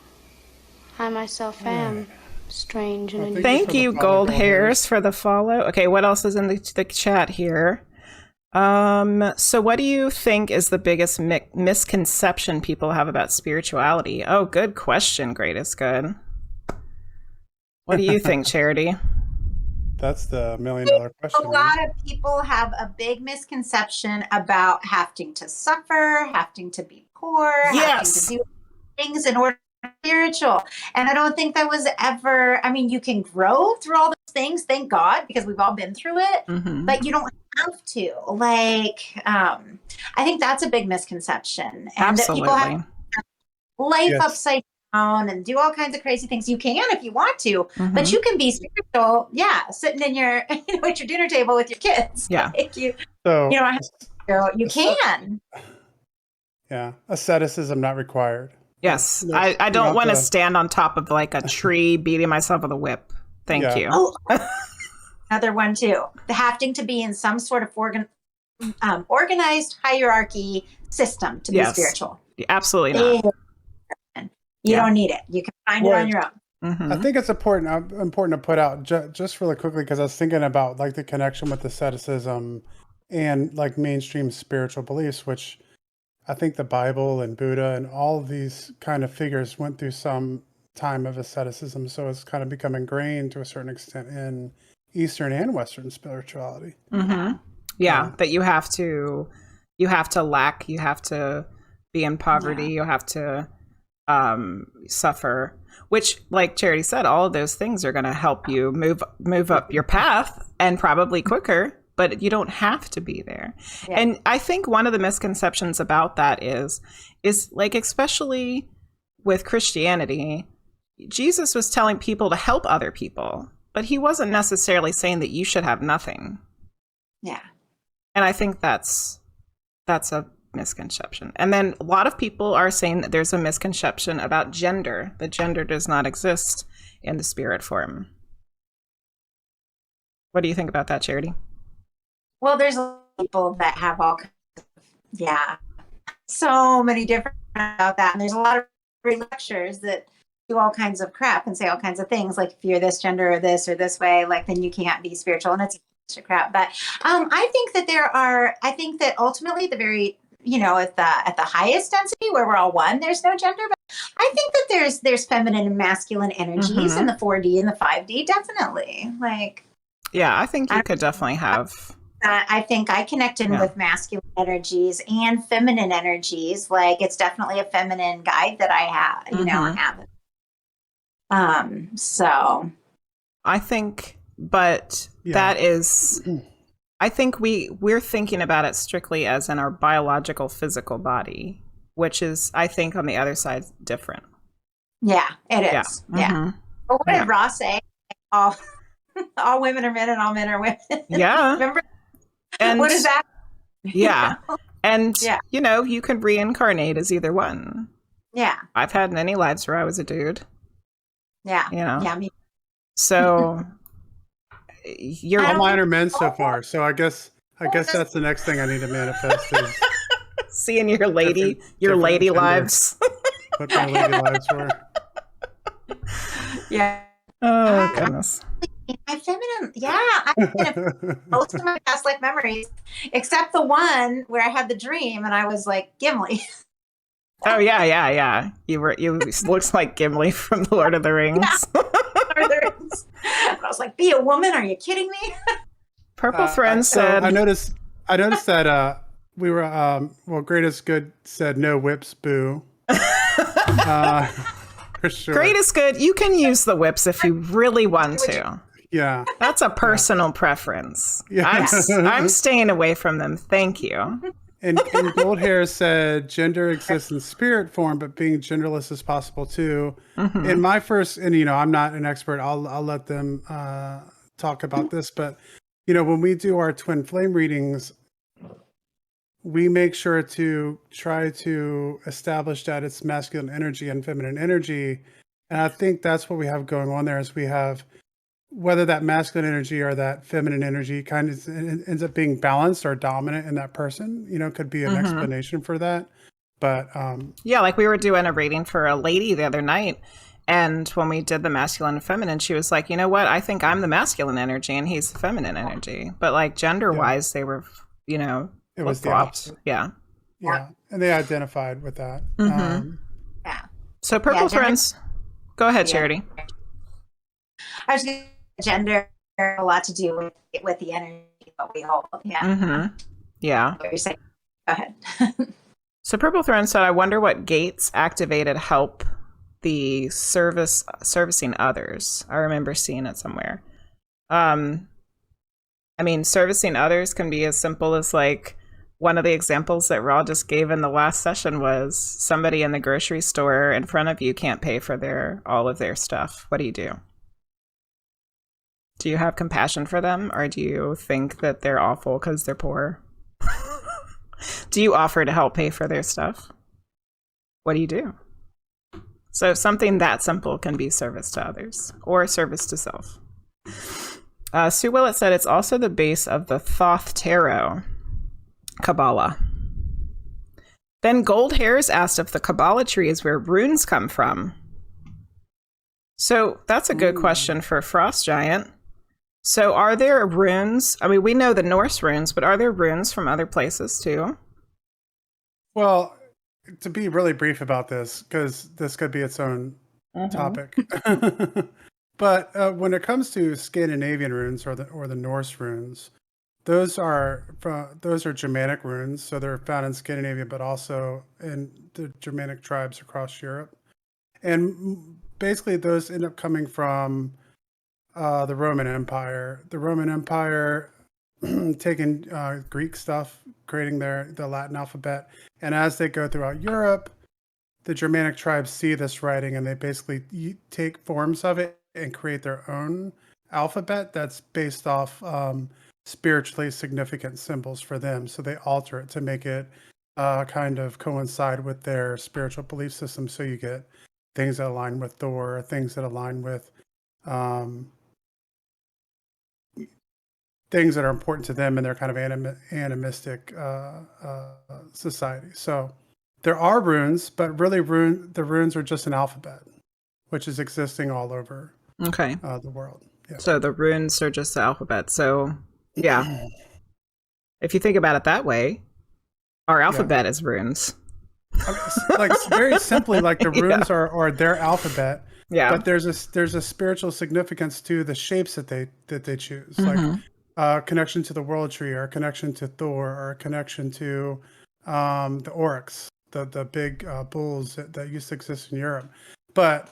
I myself am strange and unusual. Thank you, Gold Hairs, for the follow. Okay, what else is in the chat here? So what do you think is the biggest misconception people have about spirituality? Oh, good question, Greatest Good. What do you think, Charity? That's the $1 million question. A lot of people have a big misconception about having to suffer, having to be poor, having to do things in order to be spiritual. And I don't think that was ever, I mean, you can grow through all those things, thank God, because we've all been through it, but you don't have to. Like, I think that's a big misconception. And Absolutely. that people have life upside down and do all kinds of crazy things. You can if you want to, but you can be spiritual, sitting in your at your dinner table with your kids. Yeah. Like you can. Yeah. Asceticism not required. Yes. I don't want to stand on top of like a tree beating myself with a whip. Thank you. Oh, another one too. The having to be in some sort of organized hierarchy system to be spiritual. Absolutely not. You don't need it. You can find it on your own. I think it's important to put out just really quickly, because I was thinking about like the connection with asceticism and like mainstream spiritual beliefs, which I think the Bible and Buddha and all of these kind of figures went through some time of asceticism. So it's kind of become ingrained to a certain extent in Eastern and Western spirituality. Yeah, that you have to lack, you have to be in poverty, you have to suffer, which, like Charity said, all of those things are going to help you move up your path, and probably quicker, but you don't have to be there. And I think one of the misconceptions about that is like, especially with Christianity, Jesus was telling people to help other people, but he wasn't necessarily saying that you should have nothing. Yeah. And I think that's a misconception. And then a lot of people are saying that there's a misconception about gender, that gender does not exist in the spirit form. What do you think about that, Charity? Well, there's people that have all kinds of, so many different about that. And there's a lot of lectures that do all kinds of crap and say all kinds of things, like if you're this gender or this way, like then you can't be spiritual, and it's crap. But I think that ultimately the very, at the highest density where we're all one, there's no gender. But I think that there's feminine and masculine energies in the 4D and the 5D, definitely. Like, yeah, I think you could definitely have. I think I connect in with masculine energies and feminine energies. Like, it's definitely a feminine guide that I have, I have. So I think, but that is, I think we're thinking about it strictly as in our biological physical body. which is, I think, on the other side, different. Yeah, it Yeah. is. Yeah. Mhm. But what Yeah. did Ross say? All, all women are men and all men are women. Yeah. Remember? And What is that? yeah. And, Yeah. you could reincarnate as either one. Yeah. I've had many lives where I was a dude, Yeah. Yeah. Me. So you're All mine are men so far, so I guess that's the next thing I need to manifest is seeing your lady different lady gender. lives. What my lady lives were. Yeah. Oh, goodness. My feminine, most of my past life memories, except the one where I had the dream and I was like Gimli. Oh, yeah. You looks like Gimli from The Lord of the Rings. I was like, be a woman? Are you kidding me? Purple Throne said, I noticed that we were Greatest Good said no whips, boo. For sure. Greatest Good, you can use the whips if you really want to. Yeah. That's a personal preference. Yeah. I'm staying away from them. Thank you. And Gold Hair said gender exists in spirit form, but being genderless is possible too. Mm-hmm. In my first, and I'm not an expert. I'll let them talk about this, but when we do our twin flame readings, we make sure to try to establish that it's masculine energy and feminine energy, and I think that's what we have going on there. Is we have whether that masculine energy or that feminine energy kind of ends up being balanced or dominant in that person, could be an explanation for that. But yeah, like we were doing a reading for a lady the other night, and when we did the masculine and feminine, she was like, you know what? I think I'm the masculine energy and he's the feminine energy. But like gender wise, they were, it was the flip-flopped. opposite. Yeah. And they identified with that. Yeah. So Purple Friends, go ahead, Yeah. Charity. I was going to gender a lot to do with the energy that we hold. Yeah. Mm-hmm. Yeah. What you're saying. Go ahead. So Purple Throne said, I wonder what gates activated help the servicing others. I remember seeing it somewhere. I mean, servicing others can be as simple as like one of the examples that Raw just gave in the last session was somebody in the grocery store in front of you can't pay for all of their stuff. What do you do? Do you have compassion for them, or do you think that they're awful because they're poor? Do you offer to help pay for their stuff? What do you do? So something that simple can be service to others or service to self. Sue Willett said it's also the base of the Thoth Tarot Kabbalah. Then Gold Hairs asked if the Kabbalah tree is where runes come from. So that's a good question for Frost Giant. So are there runes? I mean, we know the Norse runes, but are there runes from other places too? Well, to be really brief about this, because this could be its own topic. But when it comes to Scandinavian runes or the Norse runes, those are Germanic runes. So they're found in Scandinavia, but also in the Germanic tribes across Europe. And basically, those end up coming from the Roman Empire. The Roman Empire taking Greek stuff, creating the Latin alphabet, and as they go throughout Europe, the Germanic tribes see this writing and they basically take forms of it and create their own alphabet that's based off spiritually significant symbols for them. So they alter it to make it kind of coincide with their spiritual belief system. So you get things that align with Thor, things that align with things that are important to them in their kind of animistic society. So there are runes, but really the runes are just an alphabet, which is existing all over the world. Yeah. So the runes are just the alphabet. So yeah, if you think about it that way, our alphabet is runes. I mean, like very simply, like the runes are their alphabet. Yeah. But there's a spiritual significance to the shapes that they choose, like a connection to the world tree, or a connection to Thor, or a connection to the oryx, the big bulls that used to exist in Europe. But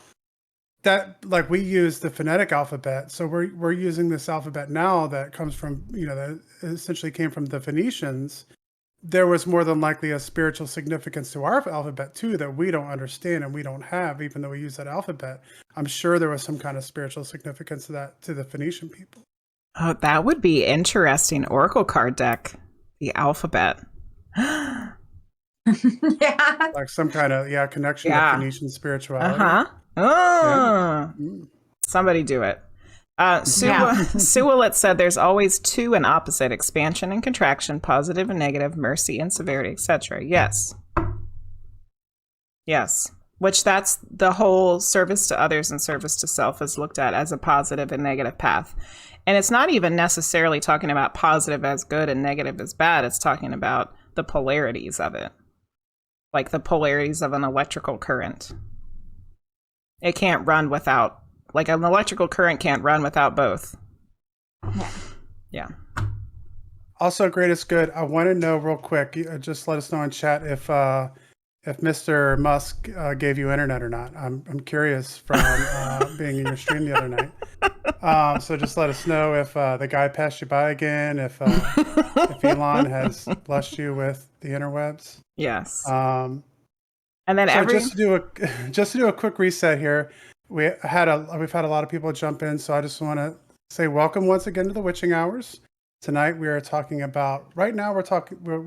that, like, we use the phonetic alphabet, so we're using this alphabet now that comes from that essentially came from the Phoenicians, there was more than likely a spiritual significance to our alphabet too that we don't understand and we don't have, even though we use that alphabet. I'm sure there was some kind of spiritual significance to that, to the Phoenician people. Oh, that would be interesting. Oracle card deck, the alphabet. Yeah. Like some kind of connection to Phoenician spirituality. Oh, somebody do it. Sue Willett said there's always two and opposite: expansion and contraction, positive and negative, mercy and severity, etc. Yes. Which that's the whole service to others and service to self is looked at as a positive and negative path. And it's not even necessarily talking about positive as good and negative as bad. It's talking about the polarities of it, like the polarities of an electrical current. It can't run without, like an electrical current can't run without both. Yeah. Also, greatest good. I want to know real quick. Just let us know in chat if Mr. Musk gave you internet or not. I'm curious from being in your stream the other night. So just let us know if the guy passed you by again. If Elon has blessed you with the interwebs. Yes. And then so just to do a quick reset here. We've had a lot of people jump in, so I just want to say welcome once again to the Witching Hours. Tonight we are talking about. Right now we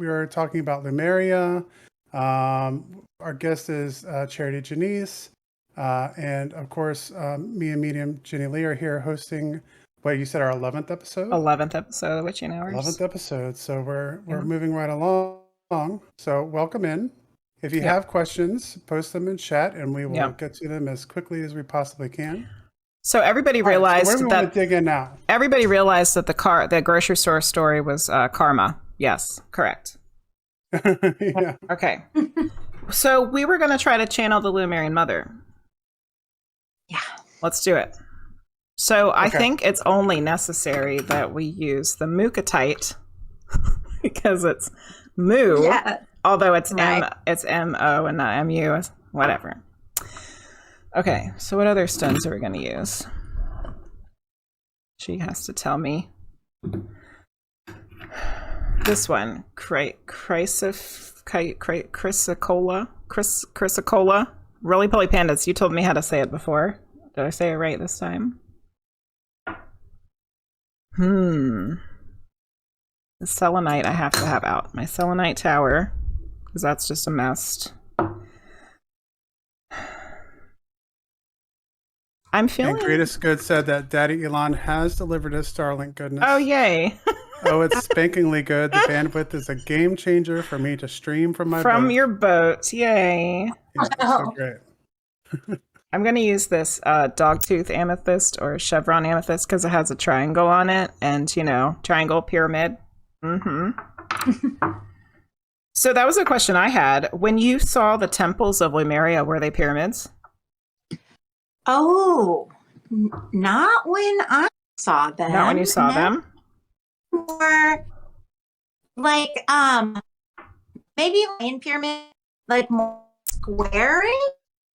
are talking about Lumuria. Our guest is Charity Janisse, and of course, me and Medium Jenny Lee are here hosting. What you said, our 11th episode? 11th episode of Witching Hours. 11th episode. So we're moving right along. So welcome in. If you have questions, post them in chat, and we will get to them as quickly as we possibly can. So everybody realized so where do we want to dig in now? Everybody realized that the grocery store story was karma. Yes, correct. Yeah. Okay. So we were going to try to channel the Lumerian Mother. Yeah. Let's do it. So I think it's only necessary that we use the Mukatite because it's Mu. Yeah. Although it's it's M-O and not M-U, whatever. Okay, so what other stones are we going to use? She has to tell me. This one, Chrysocolla. Roly Poly Pandas, you told me how to say it before. Did I say it right this time? The selenite I have to have out. My selenite tower, because that's just a mess. I'm feeling... And Greatest Good said that Daddy Elon has delivered his Starlink goodness. Oh, yay. Oh, it's spankingly good. The bandwidth is a game changer for me to stream from my boat. From your boat. Yay. Yeah, so great. I'm going to use this dogtooth amethyst or chevron amethyst because it has a triangle on it. And, you know, triangle pyramid. So that was a question I had. When you saw the temples of Lemuria, were they pyramids? Oh, not when I saw them. Not when you saw them? More like maybe lion pyramid, like more squarish.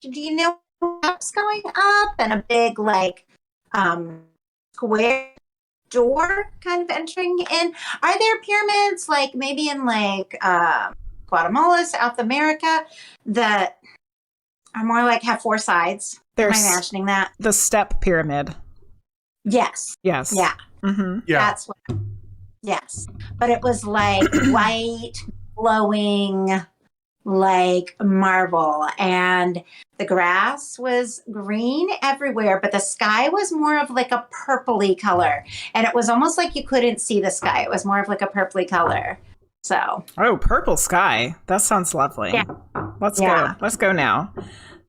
Do you know what's going up and a big like square door kind of entering in? Are there pyramids like maybe in like Guatemala, South America that are more like have four sides? Am I imagining that? The step pyramid. Yes. Yes. Yeah. Yeah. That's what. Yes, but it was like white, glowing, like marble, and the grass was green everywhere, but the sky was more of like a purpley color, and it was almost like you couldn't see the sky. It was more of like a purpley color. So. Oh, purple sky. That sounds lovely. Yeah. Let's go. Let's go now.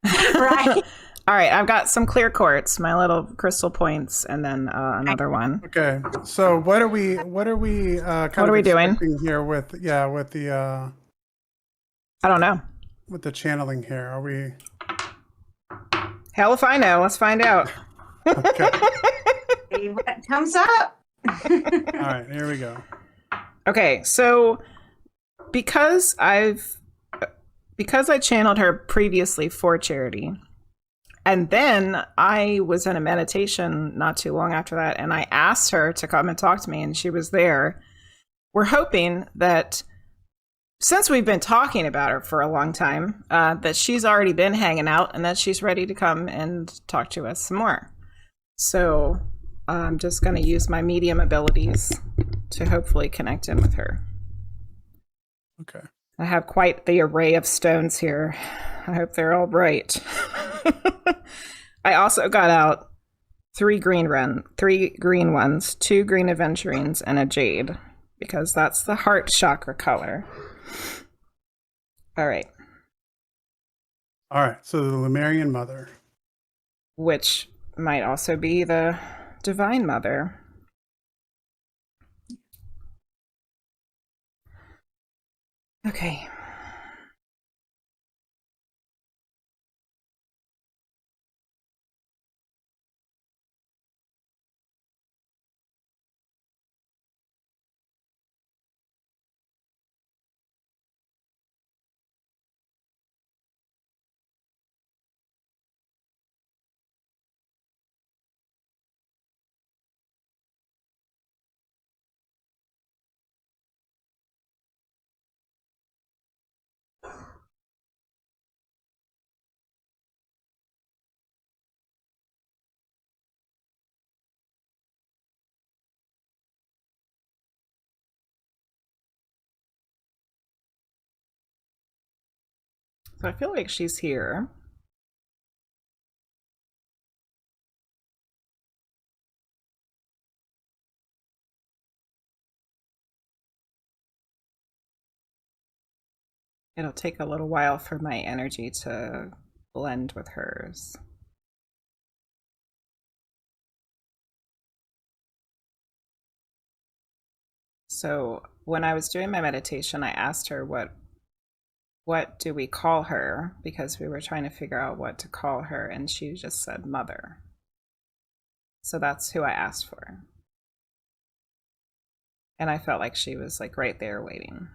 Right. All right, I've got some clear quartz, my little crystal points, and then another one. Okay, so what are we doing here with the I don't know. With the channeling here? Are we? Hell if I know. Let's find out. Okay. See what comes up. All right, here we go. Okay, so because I channeled her previously for Charity. And then I was in a meditation not too long after that, and I asked her to come and talk to me, and she was there. We're hoping that since we've been talking about her for a long time, that she's already been hanging out and that she's ready to come and talk to us some more. So I'm just going to use my medium abilities to hopefully connect in with her. Okay. I have quite the array of stones here. I hope they're all bright. I also got out 3 green ones, 2 green aventurines, and a jade, because that's the heart chakra color. All right. All right. So the Lumerian mother. Which might also be the divine mother. Okay. So I feel like she's here. It'll take a little while for my energy to blend with hers. So when I was doing my meditation, I asked her what do we call her, because we were trying to figure out what to call her, and she just said mother. So that's who I asked for. And I felt like she was like right there waiting.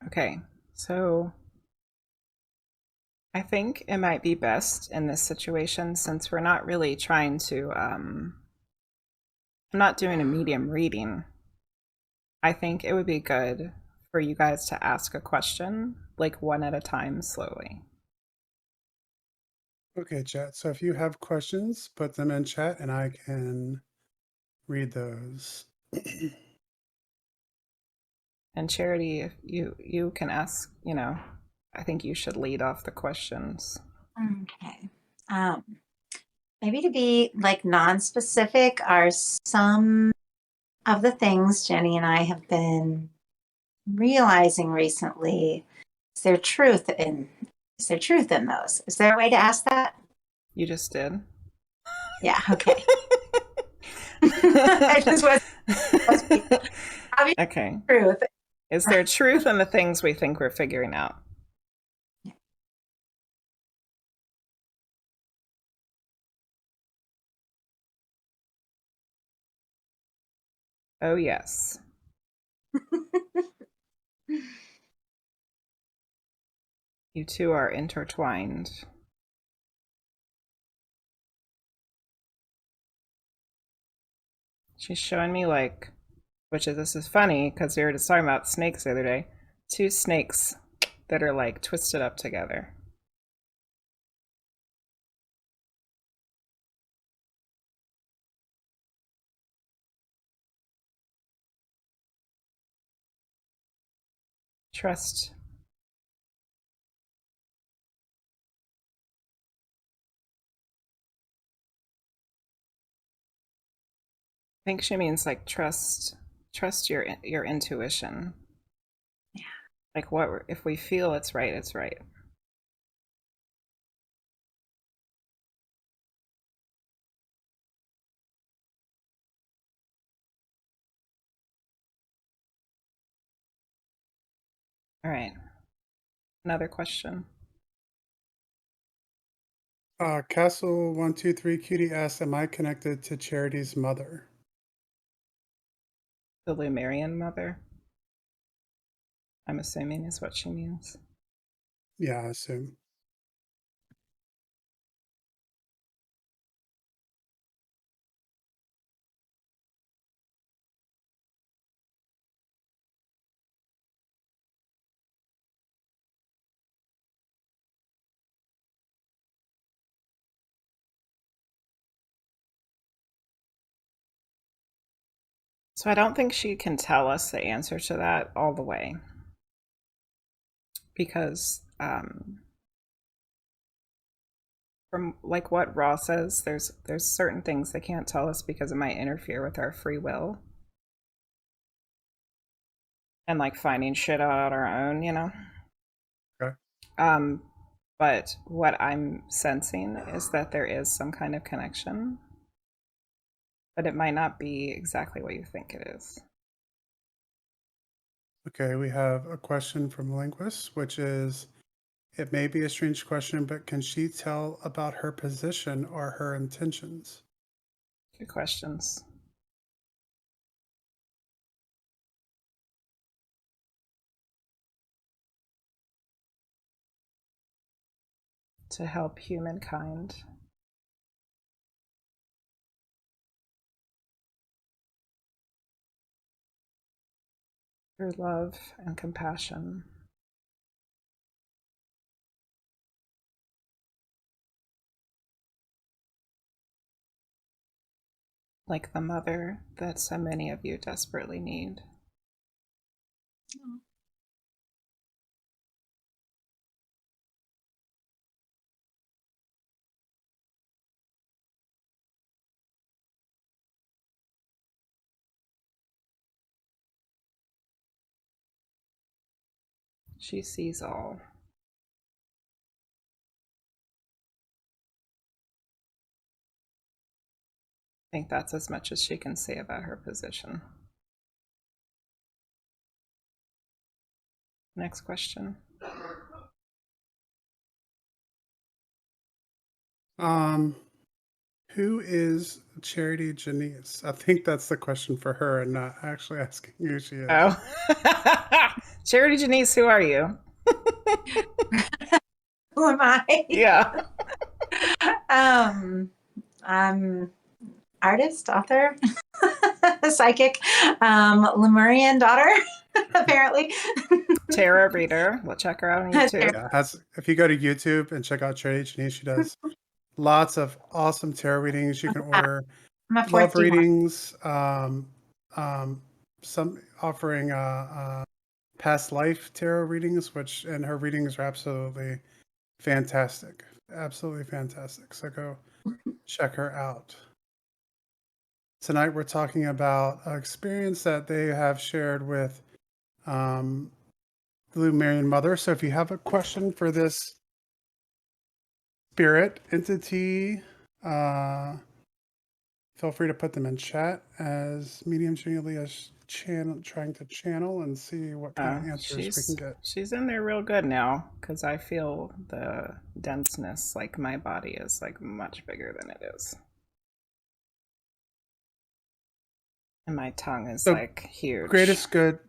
Okay, so I think it might be best in this situation, since we're not really trying to, I'm not doing a medium reading. I think it would be good for you guys to ask a question, like one at a time, slowly. Okay, chat. So if you have questions, put them in chat and I can read those. And Charity, if you can ask, I think you should lead off the questions. Okay. Maybe to be like non-specific are some of the things Jenny and I have been realizing recently. Is there truth in those? Is there a way to ask that? You just did. Yeah, okay. I just was Okay. truth. Is there truth in the things we think we're figuring out? Oh, yes. You two are intertwined. She's showing me this is funny because we were just talking about snakes the other day. 2 snakes that are like twisted up together. Trust. I think she means like trust your intuition. Yeah. Like if we feel it's right, it's right. All right. Another question. Castle123 Cutie asks, am I connected to Charity's mother? The Lumerian mother, I'm assuming, is what she means. Yeah, I assume. So I don't think she can tell us the answer to that all the way, because from like what Raw says, there's certain things they can't tell us because it might interfere with our free will and like finding shit out on our own, you know. Okay. But what I'm sensing is that there is some kind of connection, but it might not be exactly what you think it is. Okay, we have a question from Linguist, which is, it may be a strange question, but can she tell about her position or her intentions? Good questions. To help humankind. Through love and compassion. Like the mother that so many of you desperately need. She sees all. I think that's as much as she can say about her position. Next question. Who is Charity Janisse? I think that's the question for her and not actually asking who she is. Oh. Charity Janisse, who are you? Who am I? Yeah. I'm artist, author, psychic, Lemurian daughter, apparently. Tarot reader. We'll check her out on YouTube. Yeah, if you go to YouTube and check out Charity Janisse, she does lots of awesome tarot readings. You can order I'm a fourth love D1. readings, some offering past life tarot readings, and her readings are absolutely fantastic. Absolutely fantastic. So go check her out. Tonight we're talking about an experience that they have shared with the Lumerian Mother. So if you have a question for this spirit entity, feel free to put them in chat as Medium Julia is trying to channel and see what kind of answers we can get. She's in there real good now because I feel the denseness. Like my body is like much bigger than it is. And my tongue is like huge. Greatest Good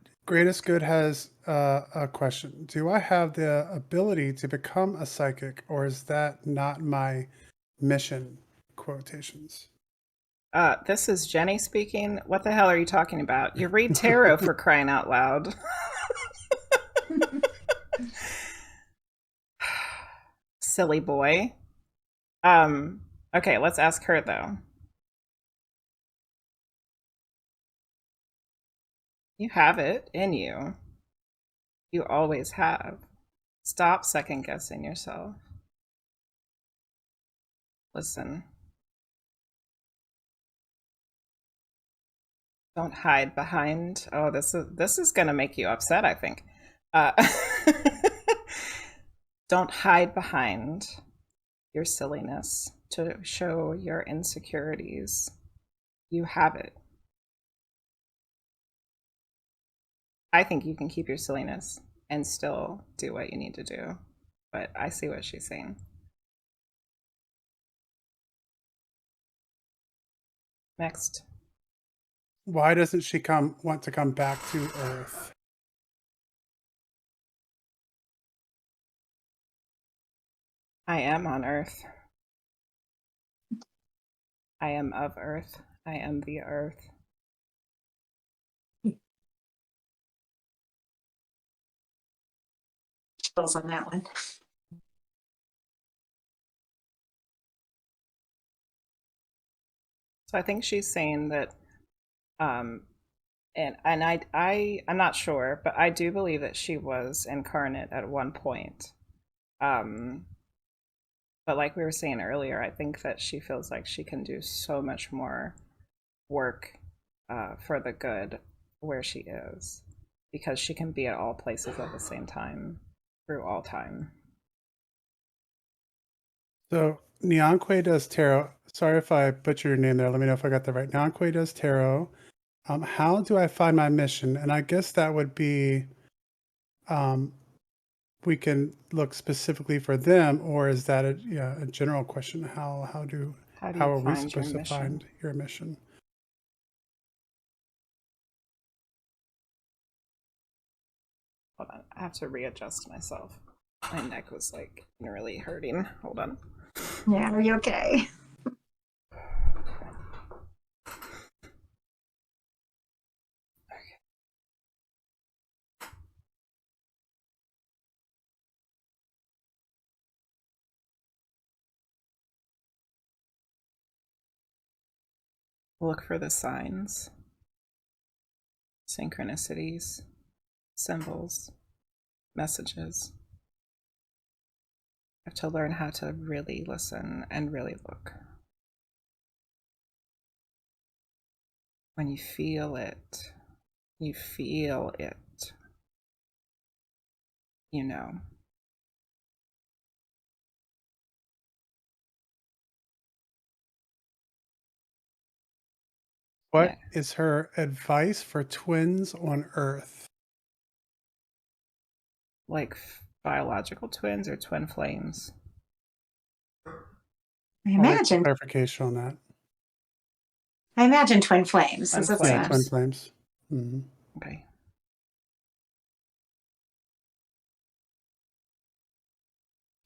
has a question. Do I have the ability to become a psychic, or is that not my mission? Quotations. This is Jenny speaking. What the hell are you talking about? You read tarot for crying out loud. Silly boy. Okay, let's ask her though. You have it in you. You always have. Stop second guessing yourself. Listen. Don't hide behind. Oh, this is gonna make you upset, I think. Don't hide behind your silliness to show your insecurities. You have it. I think you can keep your silliness and still do what you need to do. But I see what she's saying. Next. Why doesn't she want to come back to Earth? I am on Earth. I am of Earth. I am the Earth. Chills on that one. So I think she's saying that, and I'm not sure, but I do believe that she was incarnate at one point. But like we were saying earlier, I think that she feels like she can do so much more work for the good where she is, because she can be at all places at the same time through all time. So Nyankwe does tarot. Sorry if I butchered your name there. Let me know if I got that right. Nyankwe does tarot. How do I find my mission? And I guess that would be, we can look specifically for them, or is that a general question? How How do you are we find your supposed to mission? find your mission? Hold on, I have to readjust myself. My neck was like really hurting. Hold on. Yeah, are you okay? Look for the signs, synchronicities, symbols, messages. I have to learn how to really listen and really look. When you feel it, you feel it, you know. What Yeah. is her advice for twins on Earth? Like biological twins or twin flames? I I'll wait for imagine. clarification on that. I imagine twin flames. Twin Is it Yeah, flames. twin flames. Mm-hmm. Okay.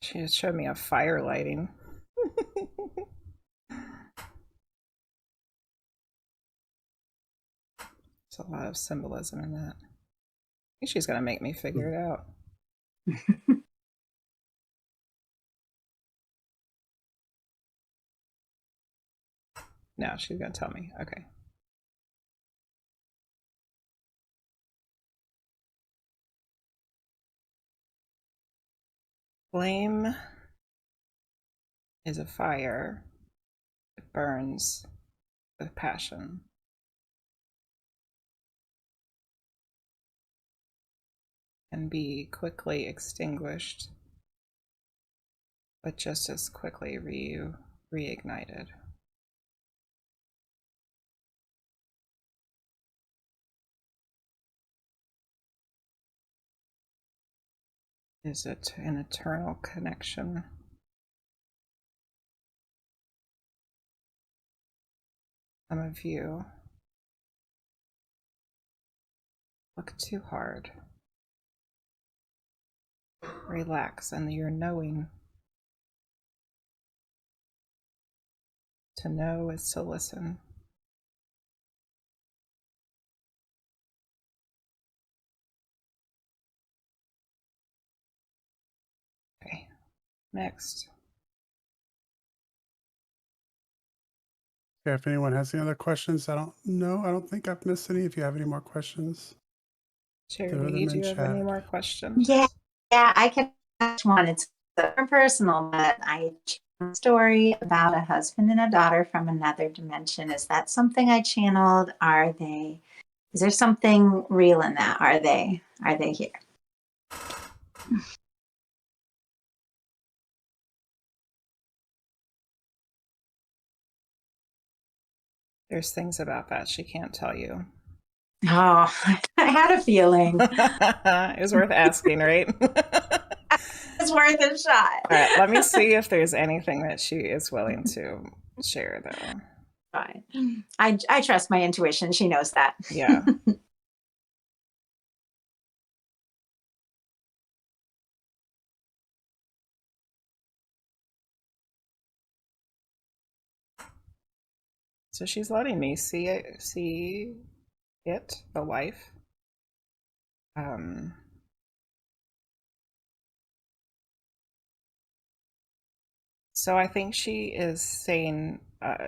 She just showed me a fire lighting. There's a lot of symbolism in that. I think she's gonna make me figure it out. No, she's gonna tell me. Okay. Flame is a fire. It burns with passion. Can be quickly extinguished, but just as quickly reignited. Is it an eternal connection? Some of you look too hard. Relax, and you're knowing. To know is to listen. Okay, next. Okay, if anyone has any other questions, I don't think I've missed any. If you have any more questions, throw Charity, them do in you have any chat. more questions? Yeah, I can catch one. It's personal, but I channeled a story about a husband and a daughter from another dimension. Is that something I channeled? Is there something real in that? Are they here? There's things about that she can't tell you. Oh, I had a feeling. It was worth asking, right? It's worth a shot. All right, let me see if there's anything that she is willing to share, though. Fine. I trust my intuition. She knows that. Yeah. So she's letting me see it, the life. So I think she is saying,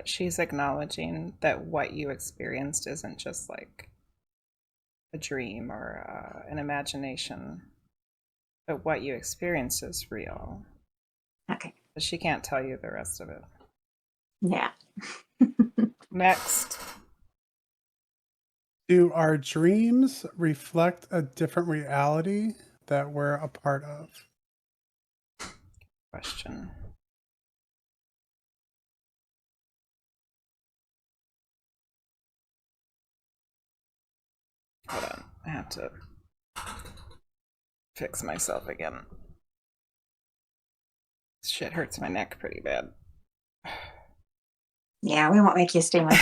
she's acknowledging that what you experienced isn't just like a dream or an imagination, but what you experienced is real. Okay. But she can't tell you the rest of it. Yeah. Next. Do our dreams reflect a different reality that we're a part of? Question. Hold on. I have to fix myself again. Shit hurts my neck pretty bad. Yeah, we won't make you stay much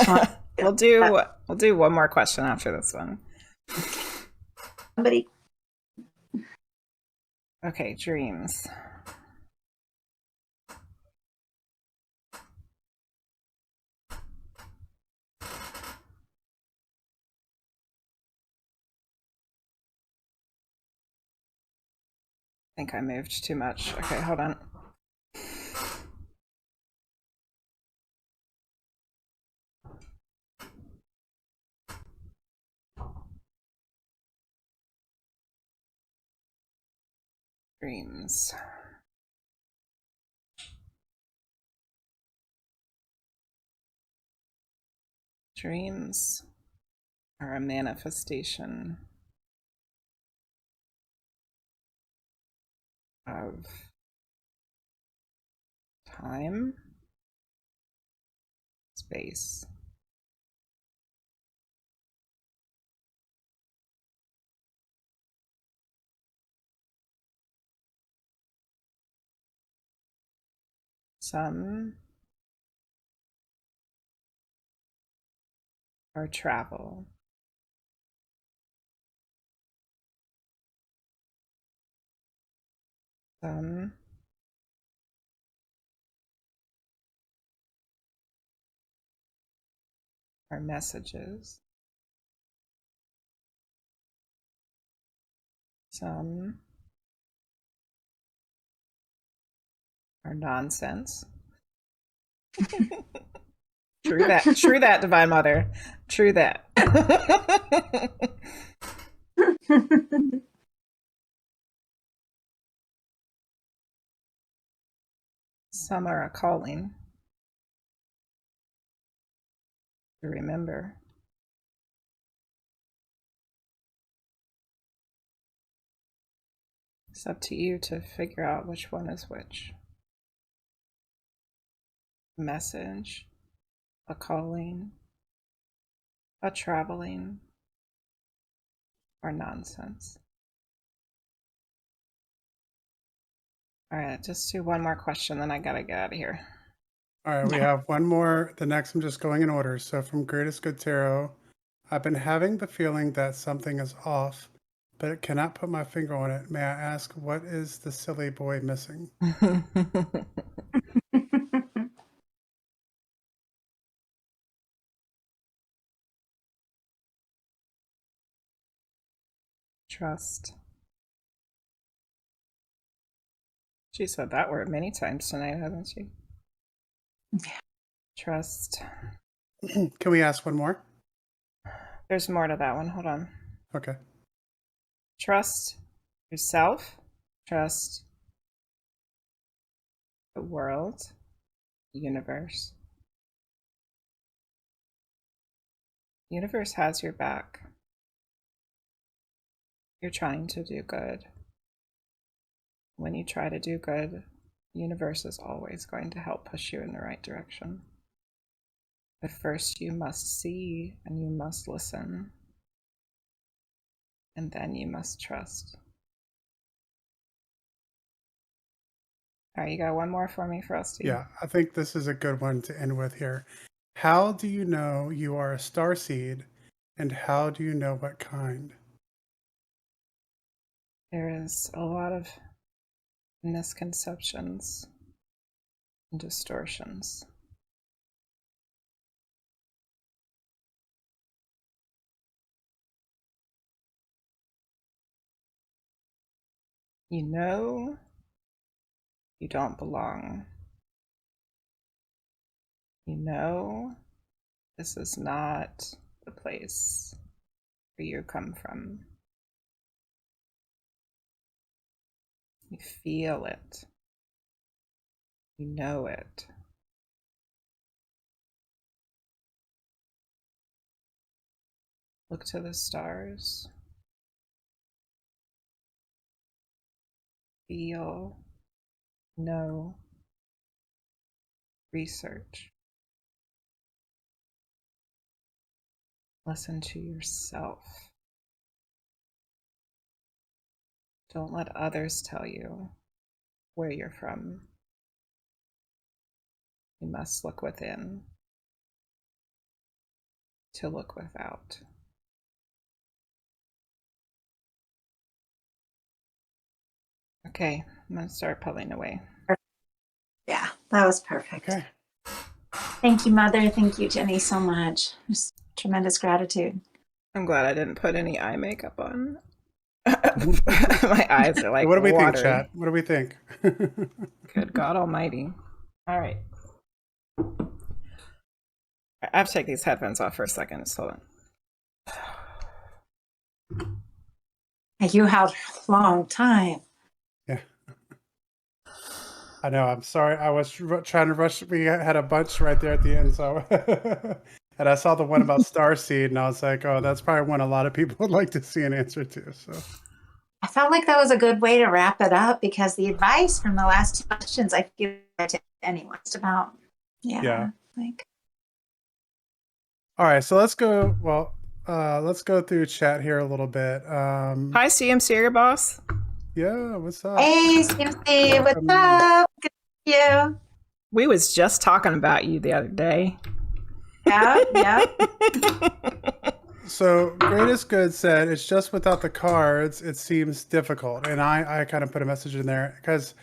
more. We'll do one more question after this one. Somebody. Okay, dreams. I think I moved too much. Okay, hold on. Dreams. Dreams are a manifestation of time, space, some are travel, some are messages, some are nonsense. True that, Divine Mother. True that. Some are a calling to remember. It's up to you to figure out which one is which. Message, a calling, a traveling, or nonsense. All right, just do one more question, then I gotta get out of here. All right, we have one more. The next, I'm just going in order. So from Greatest Good Tarot, I've been having the feeling that something is off, but I cannot put my finger on it. May I ask, what is the silly boy missing? Trust. She said that word many times tonight, hasn't she? Yeah. Trust. Can we ask one more? There's more to that one. Hold on. Okay. Trust yourself. Trust the world, the universe. The universe has your back. You're trying to do good. When you try to do good, the universe is always going to help push you in the right direction. But first you must see and you must listen. And then you must trust. All right, you got one more for me, Frosty? Yeah, I think this is a good one to end with here. How do you know you are a starseed, and how do you know what kind? There is a lot of misconceptions and distortions. You know you don't belong. You know this is not the place where you come from. You feel it. You know it. Look to the stars. Feel, know, research. Listen to yourself. Don't let others tell you where you're from. You must look within to look without. Okay, I'm going to start pulling away. Yeah, that was perfect. Okay. Thank you, Mother. Thank you, Jenny, so much. Just tremendous gratitude. I'm glad I didn't put any eye makeup on. My eyes are like What do we think, watery. chat? What do we think? Good God Almighty. All right. I have to take these headphones off for a second. Just hold on. You had a long time. Yeah. I know. I'm sorry. I was trying to rush. We had a bunch right there at the end. So, and I saw the one about Starseed, and I was like, oh, that's probably one a lot of people would like to see an answer to. So, I felt like that was a good way to wrap it up because the advice from the last two questions I feel to anyone. It's about, yeah. like. All right. So let's go. Well, let's go through chat here a little bit. Hi, CMC, your boss. Yeah. What's up? Hey, CMC, what's up? Good to see you. We was just talking about you the other day. Yeah. So Greatest Good said, it's just without the cards, it seems difficult. And I kind of put a message in there because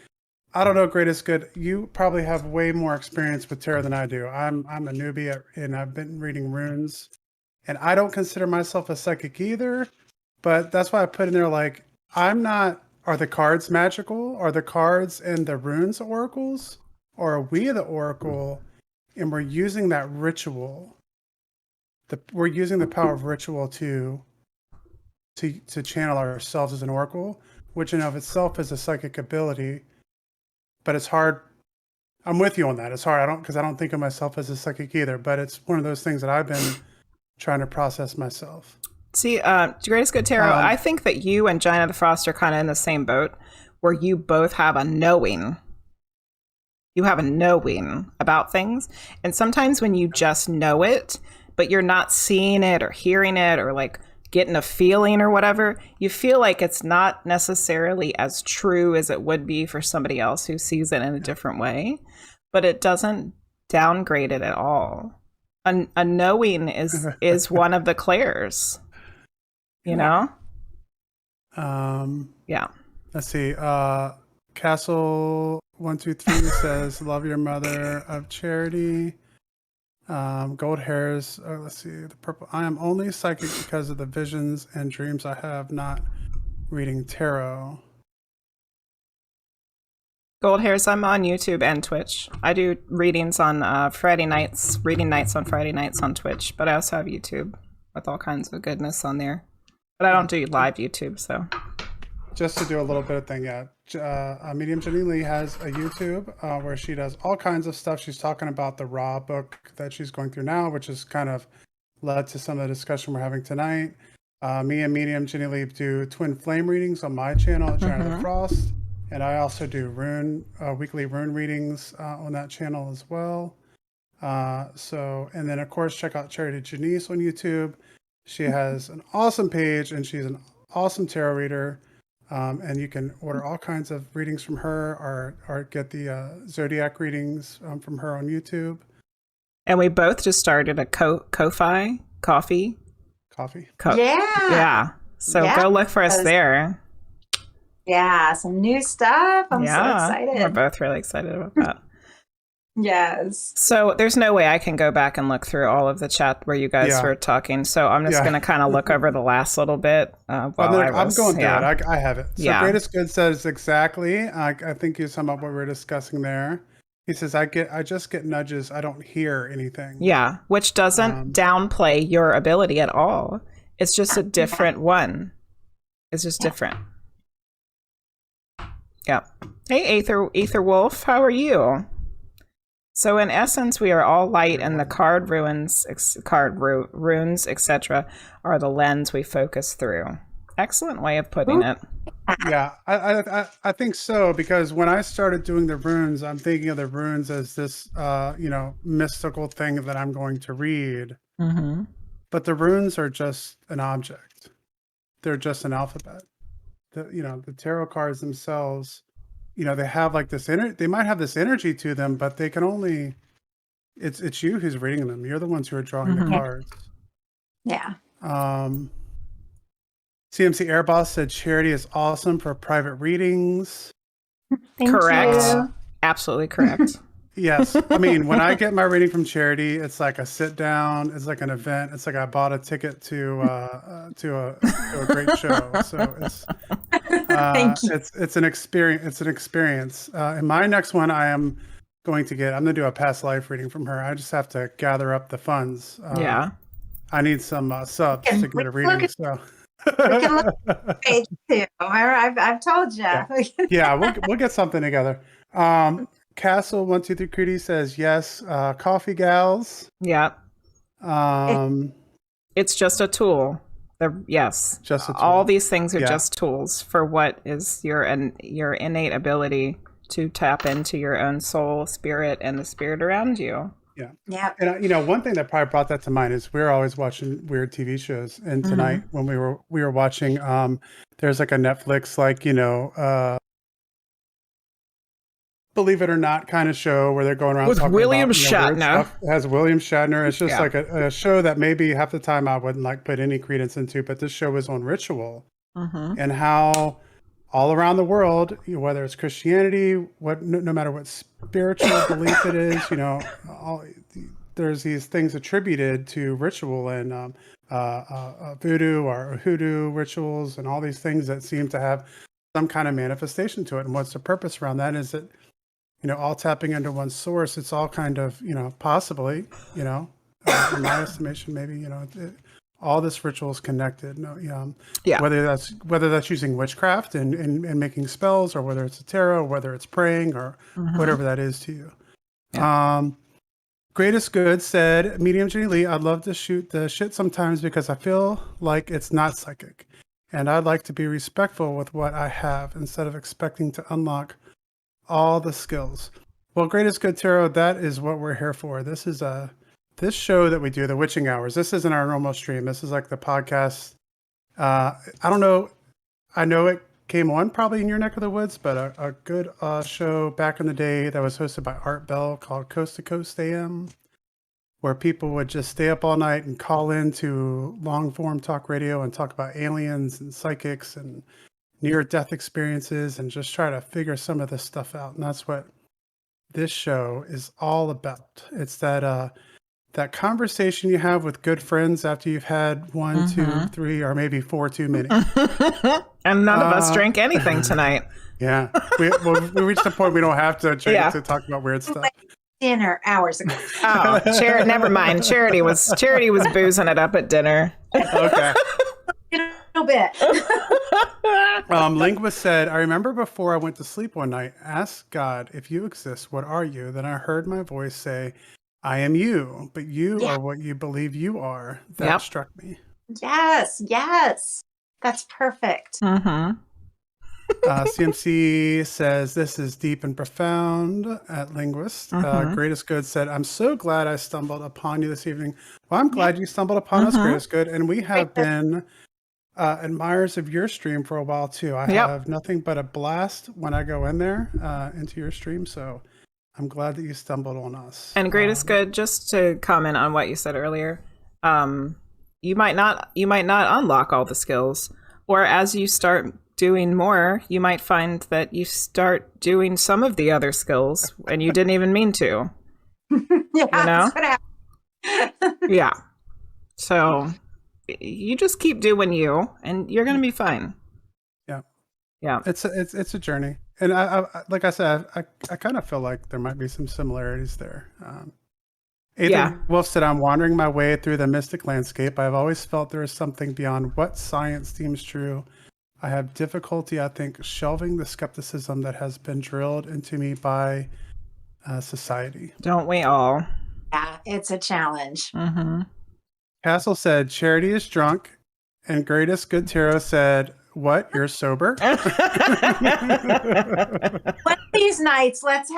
I don't know, Greatest Good, you probably have way more experience with tarot than I do. I'm a newbie and I've been reading runes, and I don't consider myself a psychic either. But that's why I put in there, like, I'm not, are the cards magical? Are the cards and the runes oracles? Or are we the oracle and we're using that ritual? We're using the power of ritual to channel ourselves as an oracle, which in of itself is a psychic ability. But it's hard. I'm with you on that. It's hard. I don't think of myself as a psychic either. But it's one of those things that I've been trying to process myself. See, Greatest Good Tarot, I think that you and Gina the Frost are kind of in the same boat, where you both have a knowing. You have a knowing about things, and sometimes when you just know it, but you're not seeing it or hearing it or like getting a feeling or whatever, you feel like it's not necessarily as true as it would be for somebody else who sees it in a different way, but it doesn't downgrade it at all. A knowing is one of the clairs, you know? Yeah. Let's see. Castle 123 says, "Love your mother of Charity." Gold hairs. Let's see. The purple. I am only psychic because of the visions and dreams I have, not reading tarot. Gold hairs. I'm on YouTube and Twitch. I do readings on Friday nights, reading nights on Friday nights on Twitch, but I also have YouTube with all kinds of goodness on there. But I don't do live YouTube, so. Just to do a little bit of thing, yeah. Medium Jenny Lee has a YouTube where she does all kinds of stuff. She's talking about the Raw book that she's going through now, which has kind of led to some of the discussion we're having tonight. Me and Medium Jenny Lee do twin flame readings on my channel at Charity the Frost. And I also do weekly rune readings on that channel as well. And then of course, check out Charity Janisse on YouTube. She has an awesome page and she's an awesome tarot reader. And you can order all kinds of readings from her or get the Zodiac readings from her on YouTube. And we both just started a Ko-Fi coffee. Yeah. So go look for us there. Yeah, some new stuff. I'm so excited. We're both really excited about that. Yes. So there's no way I can go back and look through all of the chat where you guys were talking. So I'm just going to kind of look over the last little bit. I'm going through it. I have it. So Greatest Good says exactly. I think you sum up what we were discussing there. He says, I just get nudges. I don't hear anything. Yeah, which doesn't downplay your ability at all. It's just a different one. It's just different. Yeah. Hey, Aether Wolf, how are you? So in essence, we are all light, and the runes, etc., are the lens we focus through. Excellent way of putting it. Yeah, I think so, because when I started doing the runes, I'm thinking of the runes as this, mystical thing that I'm going to read. Mm-hmm. But the runes are just an object. They're just an alphabet. The tarot cards themselves, they have like this they might have this energy to them, but they can only, it's you who's reading them. You're the ones who are drawing the cards. Yeah. CMC Airboss said Charity is awesome for private readings. Correct. Absolutely correct. Yes. I mean, when I get my reading from Charity, it's like a sit down. It's like an event. It's like I bought a ticket to a great show. So it's an experience. It's an experience. And my next one, I'm going to do a past life reading from her. I just have to gather up the funds. I need some subs to get a reading. So. We can look at the page too. I've told you. Yeah, we'll get something together. Castle 123 Crudy says yes. Coffee gals. Yeah. It's just a tool. Just a tool. All these things are just tools for what is your innate ability to tap into your own soul, spirit, and the spirit around you. Yeah. And one thing that probably brought that to mind is we're always watching weird TV shows. And tonight when we were watching, there's like a Netflix, Believe It or Not kind of show where they're going around with talking William about, Shatner. It has William Shatner. It's just like a show that maybe half the time I wouldn't put any credence into, but this show is on ritual and how all around the world, whether it's Christianity, no matter what spiritual belief it is, there's these things attributed to ritual and voodoo or hoodoo rituals and all these things that seem to have some kind of manifestation to it. And what's the purpose around that is that, all tapping into one source, it's all kind of, possibly, in my estimation, maybe, all this ritual is connected. Whether that's using witchcraft and making spells, or whether it's a tarot, whether it's praying, or whatever that is to you. Greatest Good said, Medium Jenny Lee, I'd love to shoot the shit sometimes because I feel like it's not psychic. And I'd like to be respectful with what I have instead of expecting to unlock all the skills. Well, Greatest Good Tarot, that is what we're here for. This is this show that we do, the Witching Hours. This isn't our normal stream. This is like the podcast. I don't know. I know it came on probably in your neck of the woods, but a good show back in the day that was hosted by Art Bell called Coast to Coast AM, where people would just stay up all night and call into long form talk radio and talk about aliens and psychics and near-death experiences and just try to figure some of this stuff out. And that's what this show is all about. It's that conversation you have with good friends after you've had 1, 2, 3, or maybe 4 too many. And none of us drank anything tonight. Yeah. We reached the point we don't have to drink to talk about weird stuff. Dinner hours ago. Oh, never mind. Charity was boozing it up at dinner. Okay. A little bit. Linguist said, I remember before I went to sleep one night, asked God, if you exist, what are you? Then I heard my voice say, I am you, but you are what you believe you are. That struck me. Yes. That's perfect. CMC says, this is deep and profound at Linguist. Greatest Good said, I'm so glad I stumbled upon you this evening. Well, I'm glad you stumbled upon us, Greatest Good. And we have been admirers of your stream for a while, too. I have nothing but a blast when I go in there into your stream. So I'm glad that you stumbled on us. And greatest good, just to comment on what you said earlier, you might not unlock all the skills, or as you start doing more, you might find that you start doing some of the other skills and you didn't even mean to. Yeah, know? that's what happened. Yeah. So you just keep doing you, and you're gonna be fine. Yeah. Yeah. It's a journey, and I like I said, I kind of feel like there might be some similarities there. Ethan Wolf said, "I'm wandering my way through the mystic landscape. I've always felt there is something beyond what science deems true. I have difficulty, I think, shelving the skepticism that has been drilled into me by society." Don't we all? Yeah, it's a challenge. Mm-hmm. Castle said, "Charity is drunk," and Greatest Good Tarot said, "What? You're sober?" One of these nights, let's do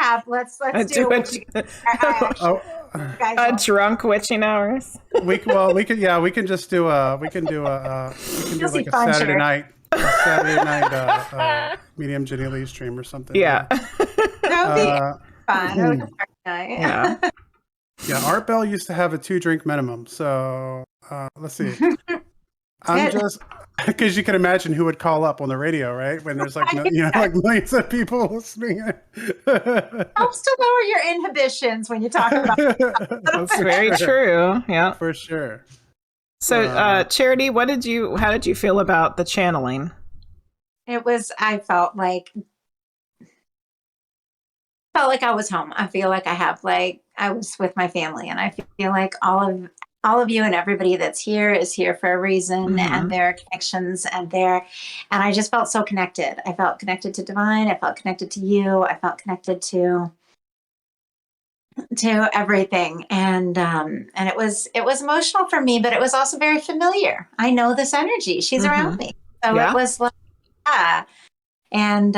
a drunk witching hours. We can just do like a Saturday night. Medium Jenny Lee stream or something. Yeah. That'll be fun. Like a party night. Yeah. Yeah, Art Bell used to have a 2-drink minimum. So let's see. I'm just because you can imagine who would call up on the radio, right? When there's like like millions of people listening. Helps to lower your inhibitions when you talk about That's very true. Yeah. For sure. So Charity, how did you feel about the channeling? I felt like I was home. I feel like I was with my family, and I feel like all of you and everybody that's here is here for a reason, and their connections and I just felt so connected. I felt connected to divine. I felt connected to you. I felt connected to everything. And it was emotional for me, but it was also very familiar. I know this energy. She's around me. So it was like, yeah. And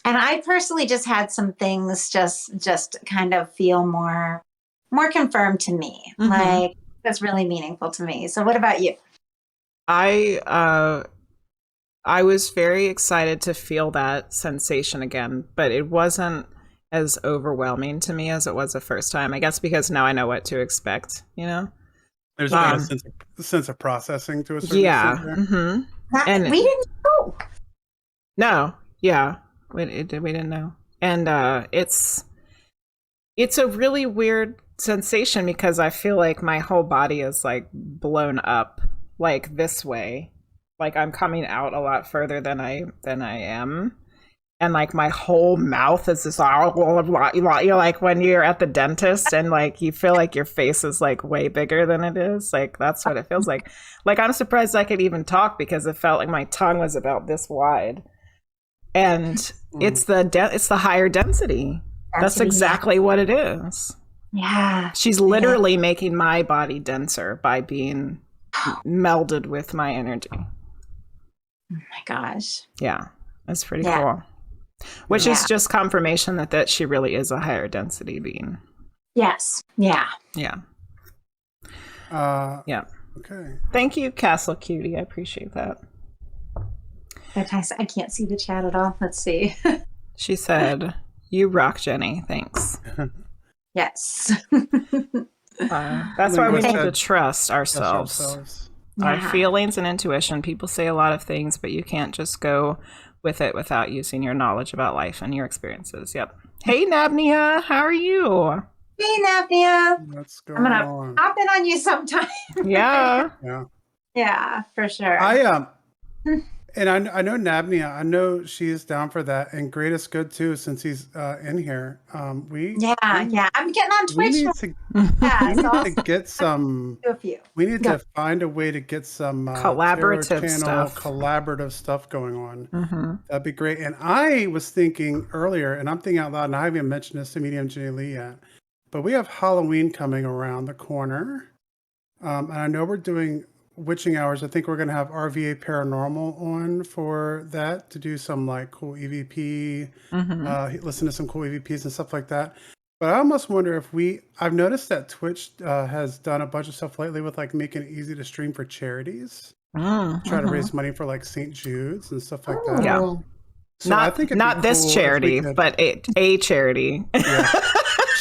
I personally just had some things just kind of feel more confirmed to me. Like that's really meaningful to me. So what about you? I was very excited to feel that sensation again, but it wasn't as overwhelming to me as it was the first time. I guess because now I know what to expect, There's a sense of processing to a certain extent. And we didn't know. No, yeah. We didn't know. And it's a really weird sensation because I feel like my whole body is like blown up like this way. Like I'm coming out a lot further than I am. And like my whole mouth is just like when you're at the dentist and like you feel like your face is like way bigger than it is. Like that's what it feels like. Like I'm surprised I could even talk because it felt like my tongue was about this wide. And it's the higher density. That's exactly what it is. Yeah. She's literally making my body denser by being melded with my energy. Oh my gosh. Yeah. That's pretty cool. Which is just confirmation that she really is a higher density being. Yes. Yeah. Yeah. Yeah. Okay. Thank you, Castle Cutie. I appreciate that. Fantastic. I can't see the chat at all. Let's see. She said, "You rock, Jenny. Thanks." Yes. That's why we need to trust ourselves. Our feelings and intuition. People say a lot of things, but you can't just go with it without using your knowledge about life and your experiences. Yep. Hey, Nabnia, how are you? Hey, Nabnia. What's going I'm on? gonna hop in on you sometime. Yeah. Yeah, for sure. And I know Nabnia. I know she is down for that, and Greatest Good too, since he's in here. I'm getting on Twitch. We need to get some. Do a few. We need to find a way to get some collaborative stuff going on. That'd be great. And I was thinking earlier, and I'm thinking out loud, and I haven't even mentioned this to Medium Jenny Lee yet, but we have Halloween coming around the corner, and I know we're doing witching hours. I think we're going to have RVA Paranormal on for that to do some like cool EVP, listen to some cool EVPs and stuff like that. But I almost wonder if I've noticed that Twitch has done a bunch of stuff lately with like making it easy to stream for charities, try to raise money for like St. Jude's and stuff like that. Yeah. So I think it'd not be this cool if charity, we could- but a charity. yeah.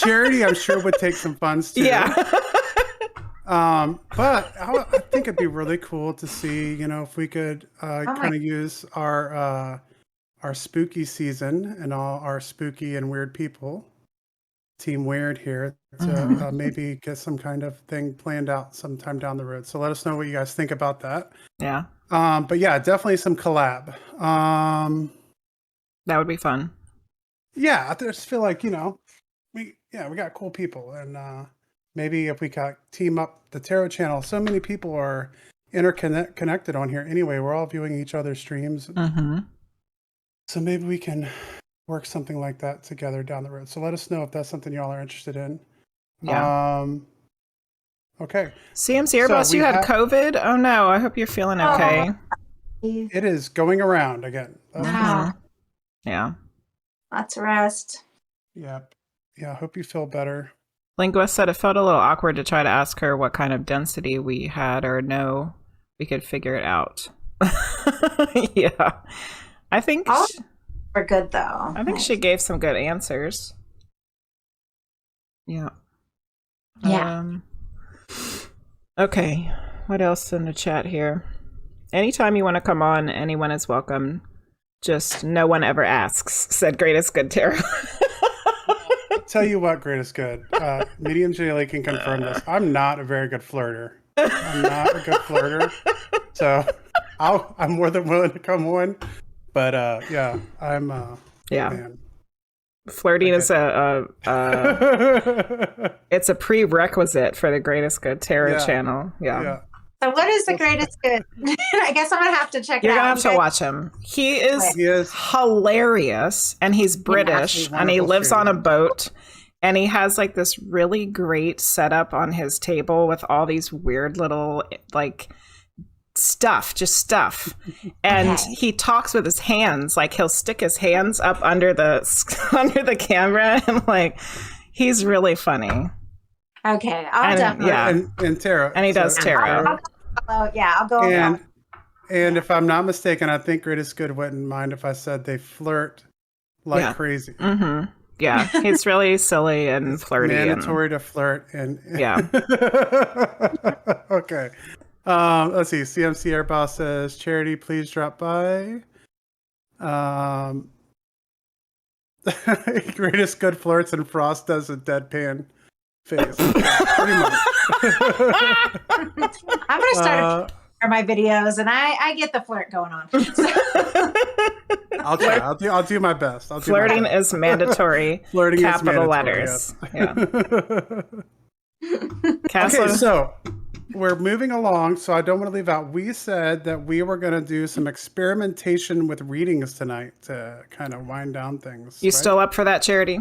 Charity, I'm sure would take some funds too. Yeah. But I think it'd be really cool to see, if we could kind of use our spooky season and all our spooky and weird people, Team Weird here, to maybe get some kind of thing planned out sometime down the road. So let us know what you guys think about that. Yeah. But yeah, definitely some collab. That would be fun. Yeah, I just feel like, we got cool people, and maybe if we got team up the Tarot channel, so many people are connected on here anyway. We're all viewing each other's streams. So maybe we can work something like that together down the road. So let us know if that's something y'all are interested in. Yeah. Okay. CMC Airbus, So you we had have- COVID? Oh no, I hope you're feeling okay. It is going around again. Wow. Yeah. Lots of rest. Yeah. I hope you feel better. Linguist said it felt a little awkward to try to ask her what kind of density we had, or no, we could figure it out. Yeah. I think We're good though. I think she gave some good answers. Yeah. Yeah. Okay. What else in the chat here? Anytime you want to come on, anyone is welcome. Just no one ever asks, said Greatest Good Tarot. Tell you what, Greatest Good. Medium J. can confirm this. I'm not a very good flirter. I'm not a good flirter. So I'm more than willing to come on. But yeah, I'm man. Flirting is it's a prerequisite for the Greatest Good Tarot channel. Yeah. So what is the Greatest Good? I guess I'm gonna have to check You're it out. gonna have to watch him. He is hilarious, and he's British, and he lives on a boat, and he has like this really great setup on his table with all these weird little like stuff, and he talks with his hands. Like he'll stick his hands up under the camera, and like he's really funny. Okay, I'll definitely. And tarot, and he does tarot. I'll go. And if I'm not mistaken, I think Greatest Good wouldn't mind if I said they flirt like crazy. Yeah, he's really silly and flirty. Mandatory to flirt and yeah. Okay. Let's see. CMC Airboss says, Charity, please drop by. Greatest Good flirts and Frost does a deadpan face. Pretty much. I'm gonna start my videos, and I get the flirt going on. I'll try. I'll do my best. Flirting is mandatory. Flirting capital is letters. Yes. Yeah. Okay, so we're moving along, so I don't want to leave out. We said that we were going to do some experimentation with readings tonight to kind of wind down things. You still up for that, Charity?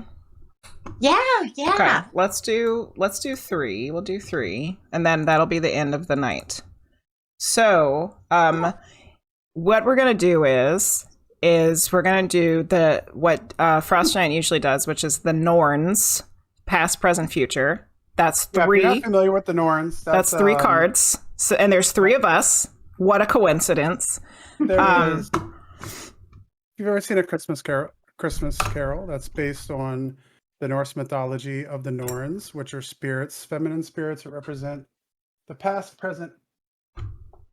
Yeah. Okay, let's do 3. We'll do 3, and then that'll be the end of the night. So, what we're gonna do is we're gonna do what Frost Giant usually does, which is the Norns, past, present, future. That's 3. Yeah, if you're not familiar with the Norns, that's 3 cards. So, and there's 3 of us. What a coincidence! There is. If you've ever seen a Christmas Carol, that's based on the Norse mythology of the Norns, which are spirits, feminine spirits that represent the past, present,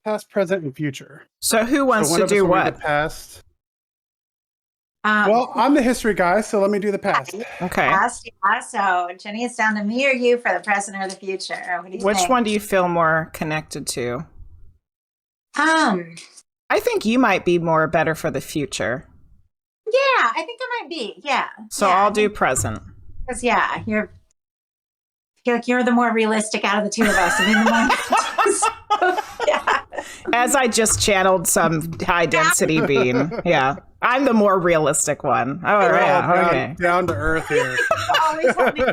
and future. So who wants to do what? The past. Well, I'm the history guy, so let me do the past. Okay. Past, yeah. So, Jenny, it's down to me or you for the present or the future. What do you Which think? one do you feel more connected to? I think you might be better for the future. Yeah, I think I might be. Yeah. So I'll do present. Because you're the more realistic out of the two of us. Yeah. As I just channeled some high density being. Yeah. I'm the more realistic one. Oh, yeah. Okay. Down to earth here. Always help me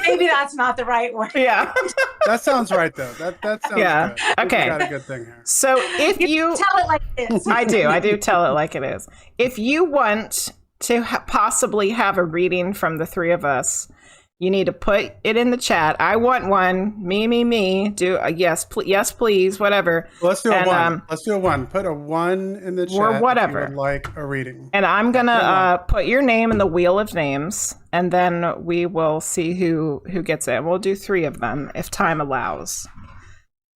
Maybe that's not the right word. Yeah. That sounds right, though. That sounds good. Okay. We got a good thing here. So if you tell it like it is. I do tell it like it is. If you want to possibly have a reading from the 3 of us, You need to put it in the chat. I want one. Me. Do a yes, yes, please, whatever. Let's do a And, 1. Let's do a 1. Put a 1 in the chat or whatever. if you would like a reading. And I'm gonna put your name in the wheel of names, and then we will see who gets it. We'll do 3 of them if time allows.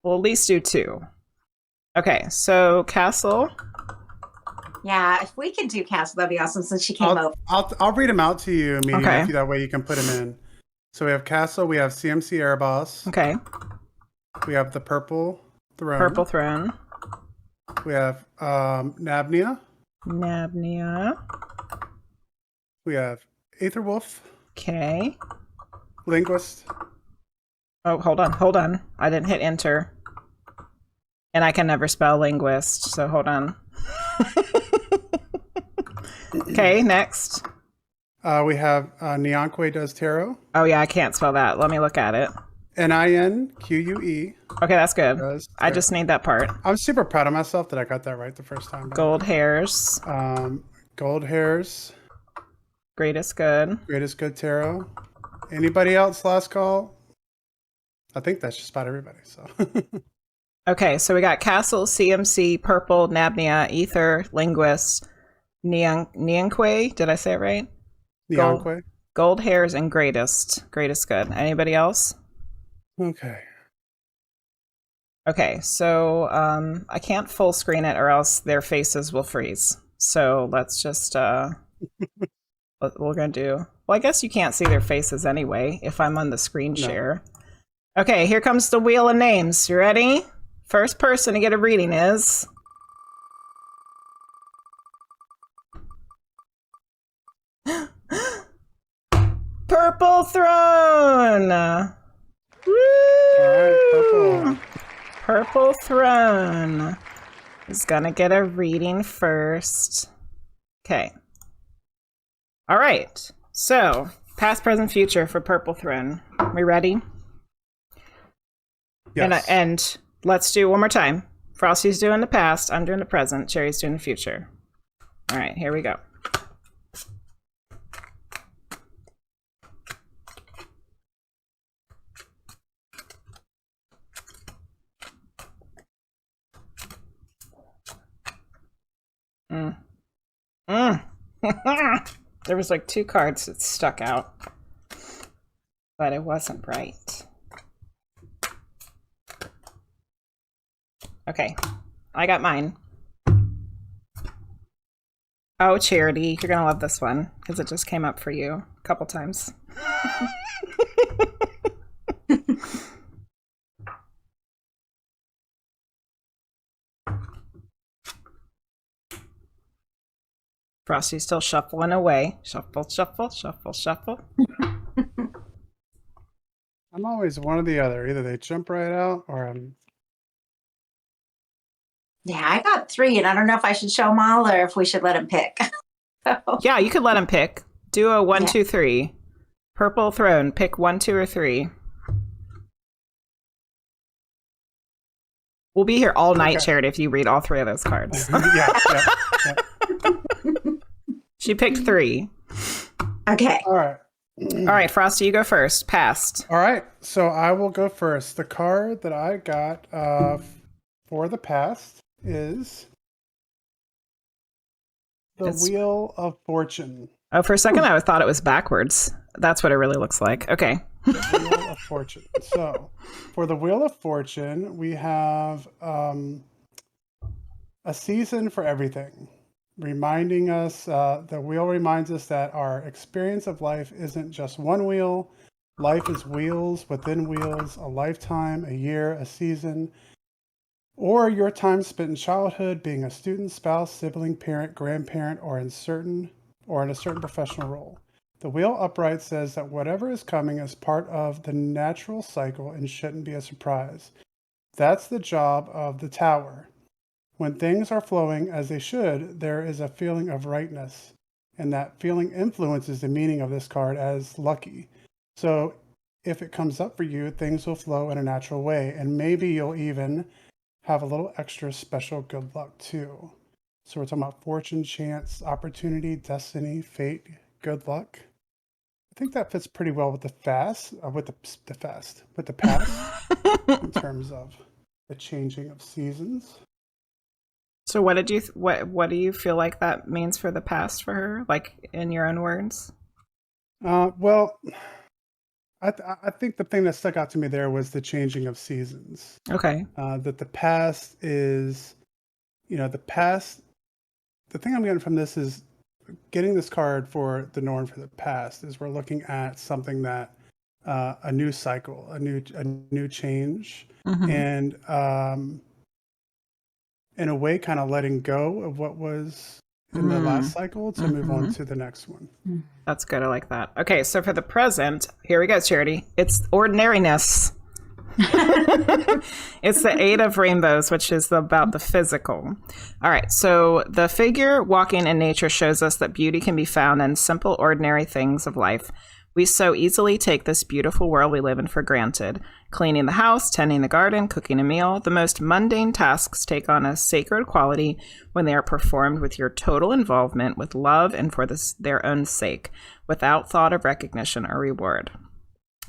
We'll at least do 2. Okay, so Castle. Yeah, if we could do Castle, that'd be awesome since she came over. I'll read them out to you immediately. Okay. That way you can put them in. So we have Castle. We have CMC Air Boss. Okay. We have the Purple Throne. Purple Throne. We have Nabnia. Nabnia. We have Aetherwolf. Okay. Linguist. Oh, hold on. I didn't hit enter. And I can never spell linguist, so hold on. Okay, next. We have Nyanque Does Tarot. Oh, yeah, I can't spell that. Let me look at it. Ninque. Okay, that's good. Does I just need that part. I'm super proud of myself that I got that right the first time. Gold hairs. Gold Hairs. Greatest good. Greatest Good Tarot. Anybody else last call? I think that's just about everybody. So Okay, so we got Castle, CMC, Purple, Nabnia, Ether, Linguist, Nyanque. Did I say it right? Nyanque. Gold hairs and greatest. Greatest good. Anybody else? Okay. Okay, so I can't full screen it or else their faces will freeze. So let's just what we're gonna do. Well, I guess you can't see their faces anyway if I'm on the screen share. Okay, here comes the wheel of names. You ready? First person to get a reading is Purple Throne. Woo! All right, Purple Throne is gonna get a reading first. Okay. All right. So, past, present, future for Purple Throne. We ready? Yes. And let's do one more time. Frosty's doing the past, I'm doing the present, Cherry's doing the future. All right, here we go. There was like 2 cards that stuck out, but it wasn't right. Okay, I got mine. Oh, Charity, you're gonna love this one because it just came up for you a couple times. Frosty's still shuffling away. Shuffle, shuffle, shuffle, shuffle. I'm always one or the other. Either they jump right out or I'm... Yeah, I got 3, and I don't know if I should show them all or if we should let them pick. So, Yeah, you could let him pick. Do a 1, Yeah. 2, 3. Purple Throne. Pick 1, 2, or 3. We'll be here all night, Okay. Charity, if you read all 3 of those cards. yeah. She picked 3. okay. All right. All right, Frosty, you go first. Past. All right. So I will go first. The card that I got for the past is the Wheel of Fortune. Oh, for a second, I thought it was backwards. That's what it really looks like. Okay. The Wheel of Fortune. So for the Wheel of Fortune, we have a season for everything. Reminding us, the wheel reminds us that our experience of life isn't just one wheel. Life is wheels within wheels, a lifetime, a year, a season, or your time spent in childhood being a student, spouse, sibling, parent, grandparent, or in a certain professional role. The wheel upright says that whatever is coming is part of the natural cycle and shouldn't be a surprise. That's the job of the tower. When things are flowing as they should, there is a feeling of rightness, and that feeling influences the meaning of this card as lucky. So if it comes up for you, things will flow in a natural way, and maybe you'll even have a little extra special good luck too. So we're talking about fortune, chance, opportunity, destiny, fate, good luck. think that fits pretty well with the fast, with the past, in terms of the changing of seasons. So what do you feel like that means for the past for her? Like in your own words? Well, I think the thing that stuck out to me there was the changing of seasons. Okay. That the past is, the past. The thing I'm getting from this is getting this card for the norm for the past is we're looking at something that a new cycle, a new change, Mm-hmm. and in a way, kind of letting go of what was in the last cycle to move on to the next one. That's good. I like that. Okay, so for the present, here we go, Charity. It's ordinariness. It's the 8 of rainbows, which is about the physical. All right, so the figure walking in nature shows us that beauty can be found in simple, ordinary things of life. We so easily take this beautiful world we live in for granted. Cleaning the house, tending the garden, cooking a meal, the most mundane tasks take on a sacred quality when they are performed with your total involvement, with love and for their own sake, without thought of recognition or reward.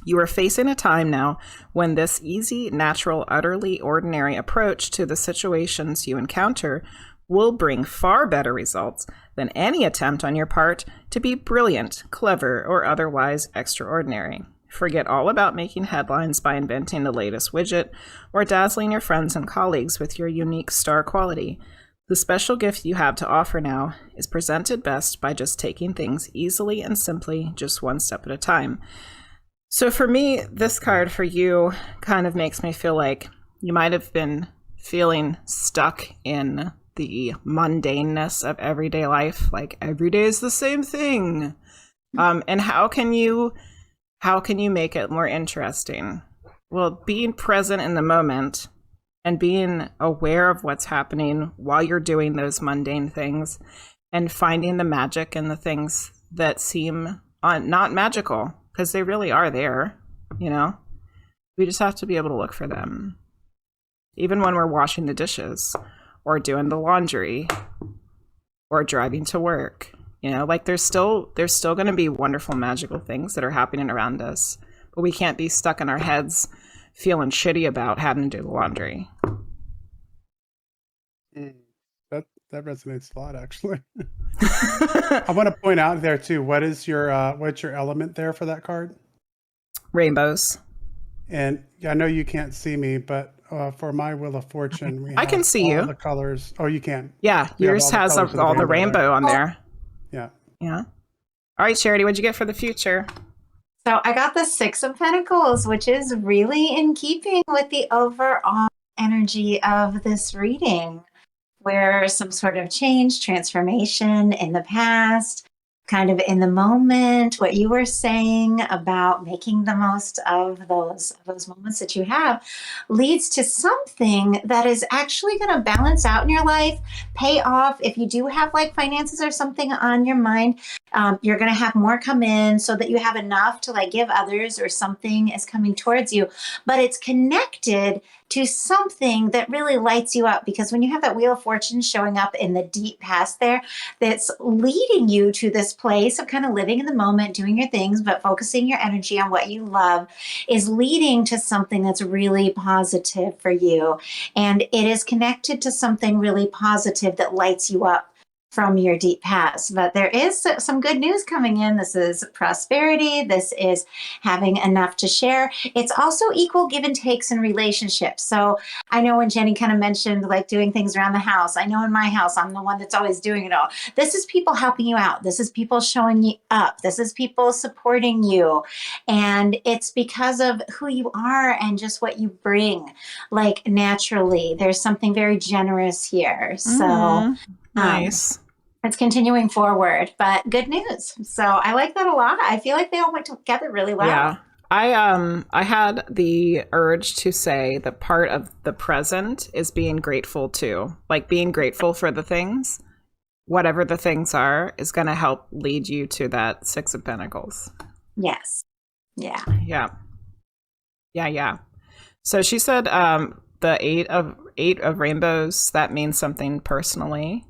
You are facing a time now when this easy, natural, utterly ordinary approach to the situations you encounter will bring far better results than any attempt on your part to be brilliant, clever, or otherwise extraordinary. Forget all about making headlines by inventing the latest widget or dazzling your friends and colleagues with your unique star quality. The special gift you have to offer now is presented best by just taking things easily and simply, just one step at a time. So for me, this card for you kind of makes me feel like you might have been feeling stuck in the mundaneness of everyday life. Like every day is the same thing. And how can you make it more interesting? Well, being present in the moment and being aware of what's happening while you're doing those mundane things and finding the magic in the things that seem not magical, because they really are there, We just have to be able to look for them. Even when we're washing the dishes or doing the laundry or driving to work, there's still going to be wonderful, magical things that are happening around us, but we can't be stuck in our heads feeling shitty about having to do the laundry. That resonates a lot, actually. I want to point out there too. What's your element there for that card? Rainbows. And I know you can't see me, but for my Wheel of Fortune, I can see you. The colors. Oh, you can. Yeah, yours has all the rainbow on there. Yeah. Yeah. All right, Charity, what'd you get for the future? So I got the 6 of Pentacles, which is really in keeping with the overall energy of this reading, where some sort of change, transformation in the past, kind of in the moment, what you were saying about making the most of those moments that you have leads to something that is actually going to balance out in your life, pay off. If you do have like finances or something on your mind, you're going to have more come in so that you have enough to like give others, or something is coming towards you, but it's connected to something that really lights you up. Because when you have that Wheel of Fortune showing up in the deep past there, that's leading you to this place of kind of living in the moment, doing your things, but focusing your energy on what you love, is leading to something that's really positive for you. And it is connected to something really positive that lights you up from your deep past. But there is some good news coming in. This is prosperity. This is having enough to share. It's also equal give and takes in relationships. So I know when Jenny kind of mentioned like doing things around the house, I know in my house, I'm the one that's always doing it all. This is people helping you out. This is people showing you up. This is people supporting you. And it's because of who you are and just what you bring, like naturally. There's something very generous here. So nice. It's continuing forward, but good news. So I like that a lot. I feel like they all went together really well. Yeah. I had the urge to say that part of the present is being grateful too. Like being grateful for the things, whatever the things are, is going to help lead you to that 6 of Pentacles. Yes. Yeah. Yeah. Yeah. Yeah. So she said the 8 of rainbows, that means something personally.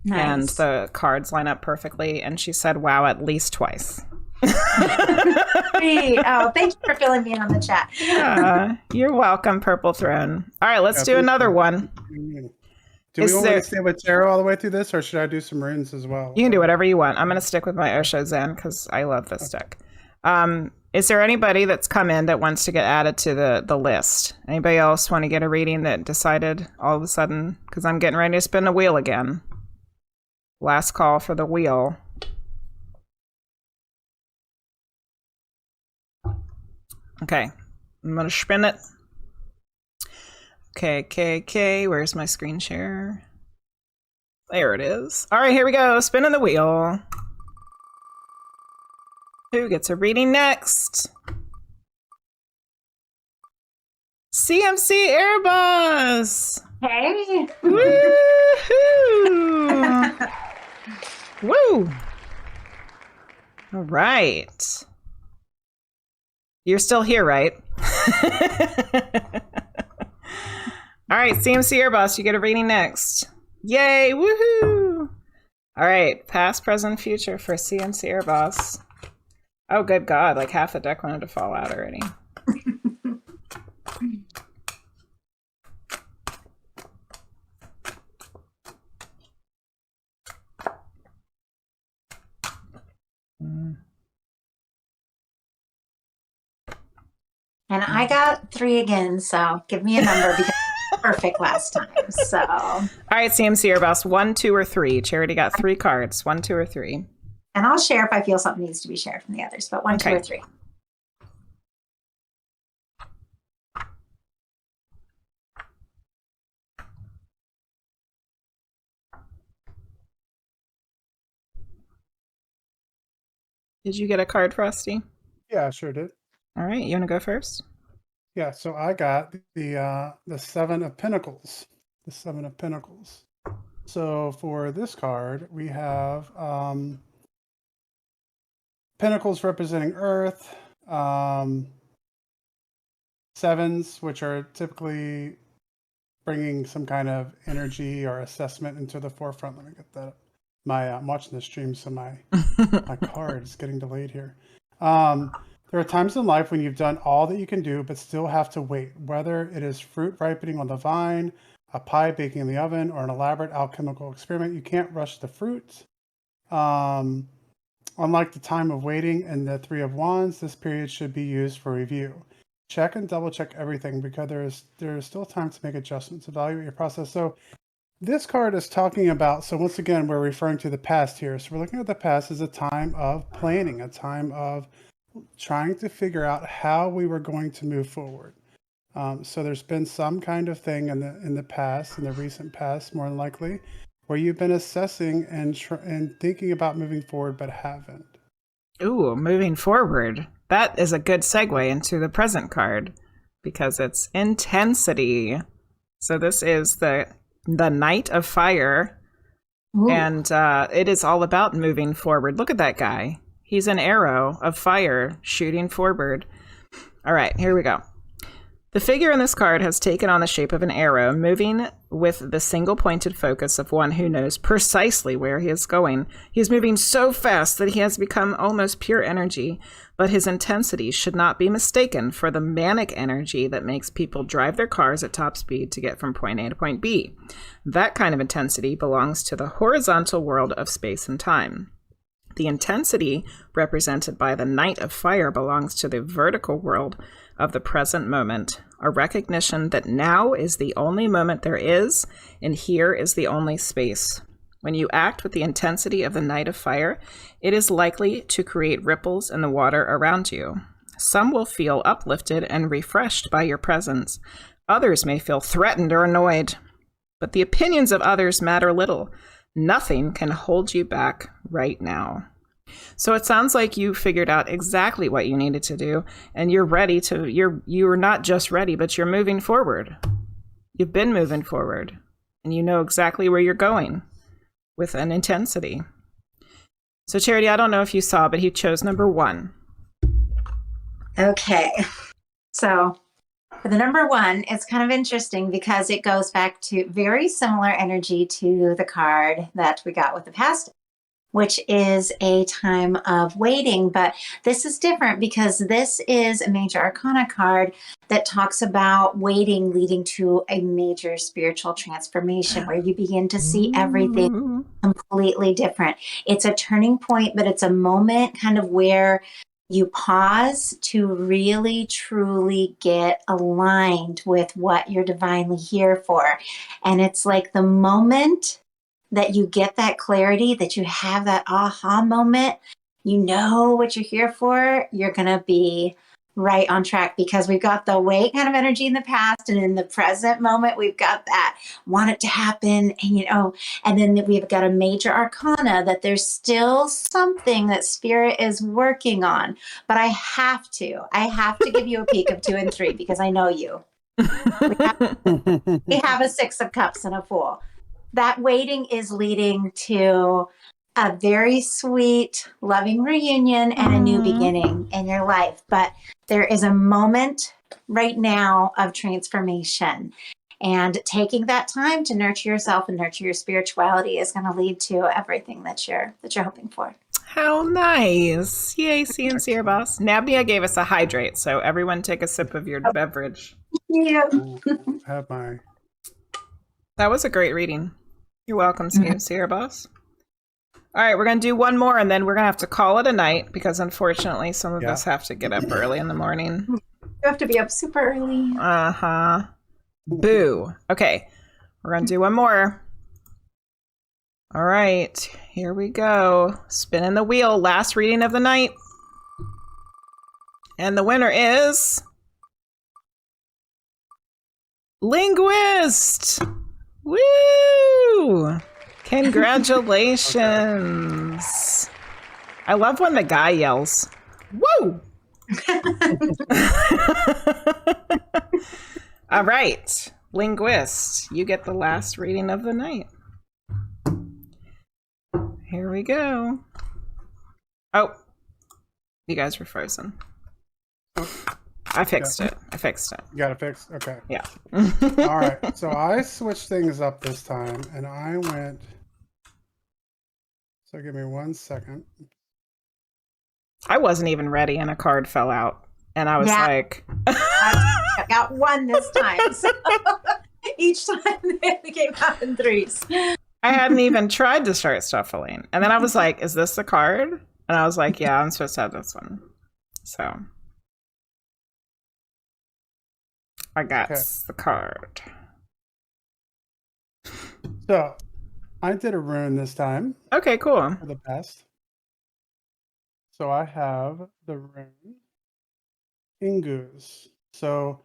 Nice. And the cards line up perfectly. And she said, wow, at least twice. Oh, thank you for filling me in on the chat. Yeah, you're welcome, Purple Throne. All right, let's do another one. Do we want to stay with tarot all the way through this, or should I do some runes as well? You can do whatever you want. I'm going to stick with my Osho Zen because I love this deck. Is there anybody that's come in that wants to get added to the list? Anybody else want to get a reading that decided all of a sudden? Because I'm getting ready to spin the wheel again. Last call for the wheel. Okay, I'm going to spin it. Okay, where's my screen share? There it is. All right, here we go. Spinning the wheel. Who gets a reading next? CMC Airbus. Hey. Woohoo! Woo! All right. You're still here, right? All right, CMC Airbus, you get a reading next. Yay! Woohoo! All right, past, present, future for CMC Airbus. Oh, good God, like half the deck wanted to fall out already. And I got 3 again, so give me a number because perfect last time. So all right, CMC Airbus, 1, 2, or 3. Charity got 3 cards, 1, 2, or 3. and I'll share if I feel something needs to be shared from the others, but 1, 2, or 3. Did you get a card, Frosty? Yeah, I sure did. All right, you want to go first? Yeah, so I got the 7 of Pentacles. The 7 of Pentacles. So for this card, we have Pentacles representing Earth, 7s, which are typically bringing some kind of energy or assessment into the forefront. Let me get that up. I'm watching the stream, so my card is getting delayed here. There are times in life when you've done all that you can do, but still have to wait, whether it is fruit ripening on the vine, a pie baking in the oven, or an elaborate alchemical experiment. You can't rush the fruit. Unlike the time of waiting and the 3 of Wands, this period should be used for review. Check and double check everything because there is still time to make adjustments. Evaluate your process. So this card is talking about, so once again, we're referring to the past here. So we're looking at the past as a time of planning, a time of trying to figure out how we were going to move forward. So there's been some kind of thing in the past, in the recent past, more than likely, where you've been assessing and thinking about moving forward, but haven't. Ooh, moving forward. That is a good segue into the present card because it's intensity. So this is the Knight of Fire. Ooh. And it is all about moving forward. Look at that guy. He's an arrow of fire shooting forward. All right, here we go. The figure in this card has taken on the shape of an arrow, moving with the single-pointed focus of one who knows precisely where he is going. He is moving so fast that he has become almost pure energy, but his intensity should not be mistaken for the manic energy that makes people drive their cars at top speed to get from point A to point B. That kind of intensity belongs to the horizontal world of space and time. The intensity represented by the Knight of Fire belongs to the vertical world of the present moment, a recognition that now is the only moment there is, and here is the only space. When you act with the intensity of the Knight of Fire, it is likely to create ripples in the water around you. Some will feel uplifted and refreshed by your presence. Others may feel threatened or annoyed. But the opinions of others matter little. Nothing can hold you back right now. So it sounds like you figured out exactly what you needed to do, and you're ready to, you're not just ready, but you're moving forward. You've been moving forward, and you know exactly where you're going with an intensity. So Charity, I don't know if you saw, but he chose number 1. Okay. So for the number 1, it's kind of interesting because it goes back to very similar energy to the card that we got with the past. which is a time of waiting. But this is different because this is a major arcana card that talks about waiting leading to a major spiritual transformation where you begin to see everything completely different. It's a turning point, but it's a moment kind of where you pause to really truly get aligned with what you're divinely here for. And it's like the moment that you get that clarity, that you have that aha moment, you know what you're here for, you're going to be right on track, because we've got the wait kind of energy in the past, and in the present moment we've got that want it to happen, and and then we've got a major arcana that there's still something that spirit is working on. But I have to give you a peek of 2 and 3 because I know you. We have a 6 of Cups and a Fool. That waiting is leading to a very sweet, loving reunion and a new beginning in your life. But there is a moment right now of transformation. And taking that time to nurture yourself and nurture your spirituality is going to lead to everything that you're hoping for. How nice. Yay, CNC boss. Nabia gave us a hydrate, so everyone take a sip of your beverage. Yeah. Have my... That was a great reading. You're welcome, CNC boss. All right, we're going to do one more, and then we're going to have to call it a night because, unfortunately, some of us have to get up early in the morning. You have to be up super early. Uh-huh. Boo. Okay, we're going to do one more. All right, here we go. Spinning the wheel. Last reading of the night. And the winner is... Linguist! Woo! Congratulations. I love when the guy yells, woo! All right, Linguist, you get the last reading of the night. Here we go. Oh, you guys were frozen. I fixed it. You got it fixed? Okay. Yeah. All right. So I switched things up this time, and I went... So give me 1 second. I wasn't even ready, and a card fell out. And I was like... I got 1 this time. So each time they came out in 3s. I hadn't even tried to start shuffling. And then I was like, is this the card? And I was like, yeah, I'm supposed to have this one. So... I got the card. So, I did a rune this time. Okay, cool. For the best. So I have the rune Ingus. So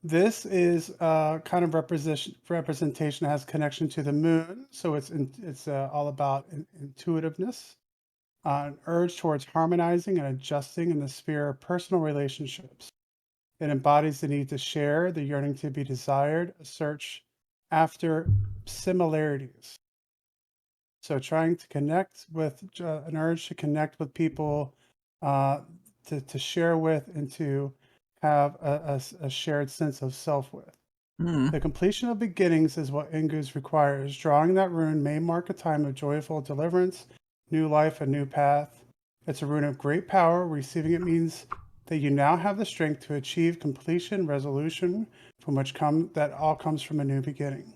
this is kind of representation, has connection to the moon. So it's all about intuitiveness, an urge towards harmonizing and adjusting in the sphere of personal relationships. It embodies the need to share, the yearning to be desired, a search after similarities. So trying to connect with, an urge to connect with people, to share with, and to have a shared sense of self with. The completion of beginnings is what Ingus requires. Drawing that rune may mark a time of joyful deliverance, new life, a new path. It's a rune of great power. Receiving it means that you now have the strength to achieve completion, resolution, from which that all comes from a new beginning.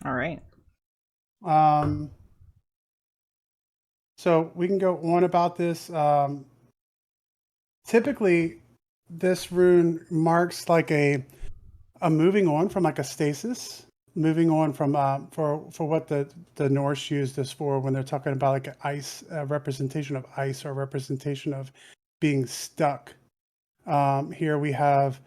All right. So we can go on about this. Typically, this rune marks like a moving on from like a stasis, moving on from for what the Norse used this for when they're talking about like an ice, representation of ice, or representation of being stuck. Here we have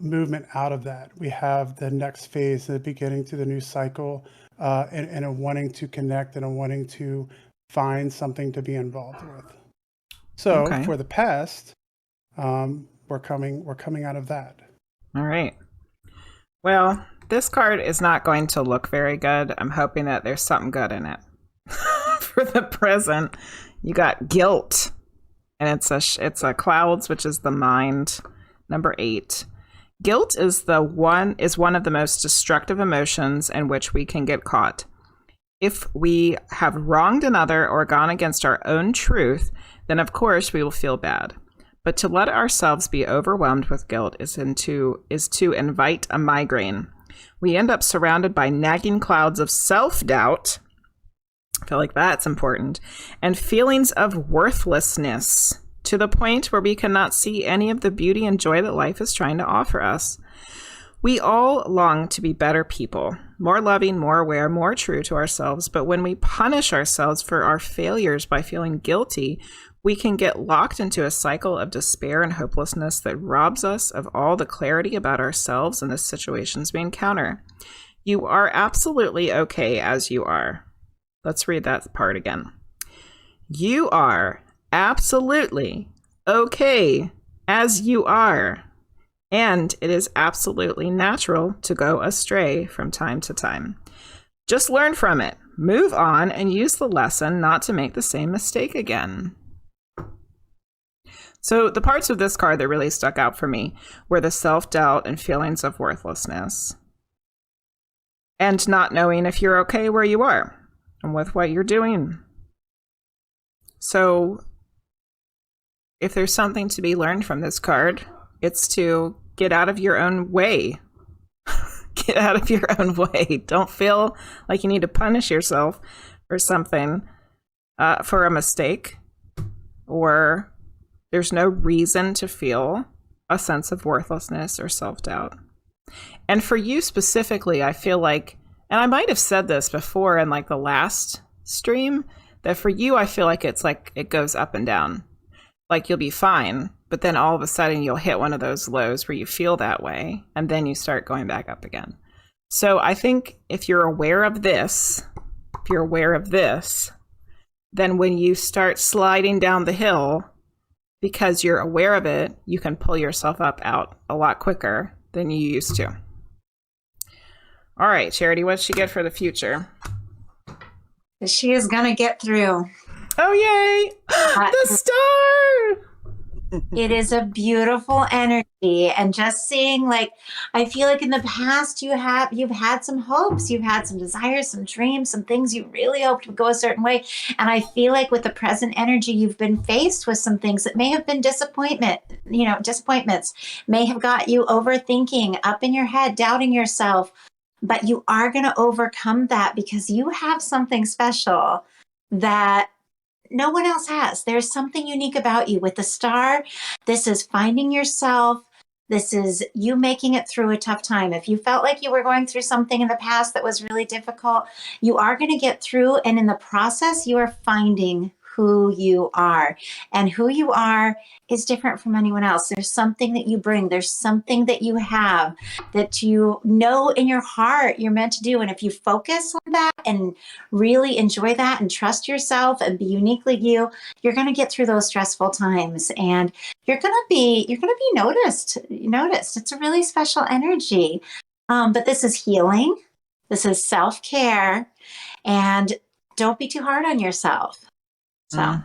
movement out of that. We have the next phase, the beginning to the new cycle, and a wanting to connect and a wanting to find something to be involved with. So for the past, we're coming out of that. All right. Well, this card is not going to look very good. I'm hoping that there's something good in it. For the present, you got guilt, and it's a clouds, which is the mind, number 8. Guilt is one of the most destructive emotions in which we can get caught. If we have wronged another or gone against our own truth, then of course we will feel bad. But to let ourselves be overwhelmed with guilt is to invite a migraine. We end up surrounded by nagging clouds of self-doubt. I feel like that's important. And feelings of worthlessness to the point where we cannot see any of the beauty and joy that life is trying to offer us. We all long to be better people, more loving, more aware, more true to ourselves. But when we punish ourselves for our failures by feeling guilty, we can get locked into a cycle of despair and hopelessness that robs us of all the clarity about ourselves and the situations we encounter. You are absolutely okay as you are. Let's read that part again. You are absolutely okay as you are. And it is absolutely natural to go astray from time to time. Just learn from it, move on, and use the lesson not to make the same mistake again. So the parts of this card that really stuck out for me were the self-doubt and feelings of worthlessness. And not knowing if you're okay where you are and with what you're doing. So if there's something to be learned from this card, it's to get out of your own way. Get out of your own way. Don't feel like you need to punish yourself for something, for a mistake, or there's no reason to feel a sense of worthlessness or self-doubt. And for you specifically, I feel like, and I might have said this before in like the last stream, that for you, I feel like it's like it goes up and down. Like you'll be fine, but then all of a sudden you'll hit one of those lows where you feel that way, and then you start going back up again. So I think if you're aware of this, then when you start sliding down the hill, because you're aware of it, you can pull yourself up out a lot quicker than you used to. All right, Charity, what'd she get for the future? She is going to get through. Oh, yay! The star! It is a beautiful energy, and just seeing, like, I feel like in the past you've had some hopes, you've had some desires, some dreams, some things you really hoped would go a certain way. And I feel like with the present energy, you've been faced with some things that may have been disappointments, may have got you overthinking, up in your head, doubting yourself. But you are going to overcome that because you have something special that no one else has. There's something unique about you. With the star, this is finding yourself. This is you making it through a tough time. If you felt like you were going through something in the past that was really difficult, you are going to get through. And in the process, you are finding who you are. And who you are is different from anyone else. There's something that you bring. There's something that you have that you know in your heart you're meant to do. And if you focus on that and really enjoy that and trust yourself and be uniquely you, you're going to get through those stressful times, and you're going to be noticed. It's a really special energy. But this is healing. This is self-care, and don't be too hard on yourself. So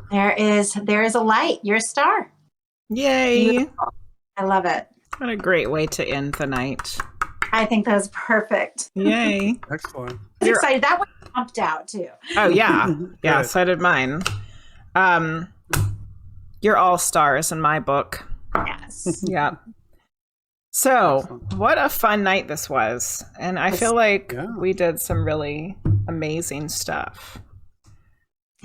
there is a light. You're a star. Yay. Beautiful. I love it. What a great way to end the night. I think that's perfect. Yay. Excellent. I'm excited. That one jumped out too. Oh, yeah. Yeah, so did mine. You're all stars in my book. Yes. Yeah. So, what a fun night this was. And I feel like we did some really amazing stuff.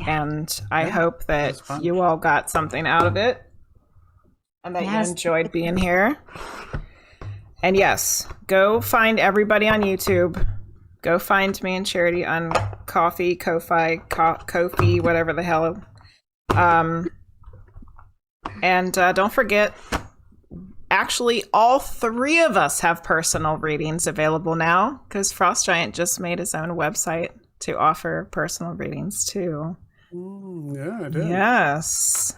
And I hope that you all got something out of it and that you enjoyed being here. And yes, go find everybody on YouTube. Go find me and Charity on Ko-fi, whatever the hell. And don't forget, actually, all three of us have personal readings available now because Frost Giant just made his own website to offer personal readings too. Yeah, I did. Yes.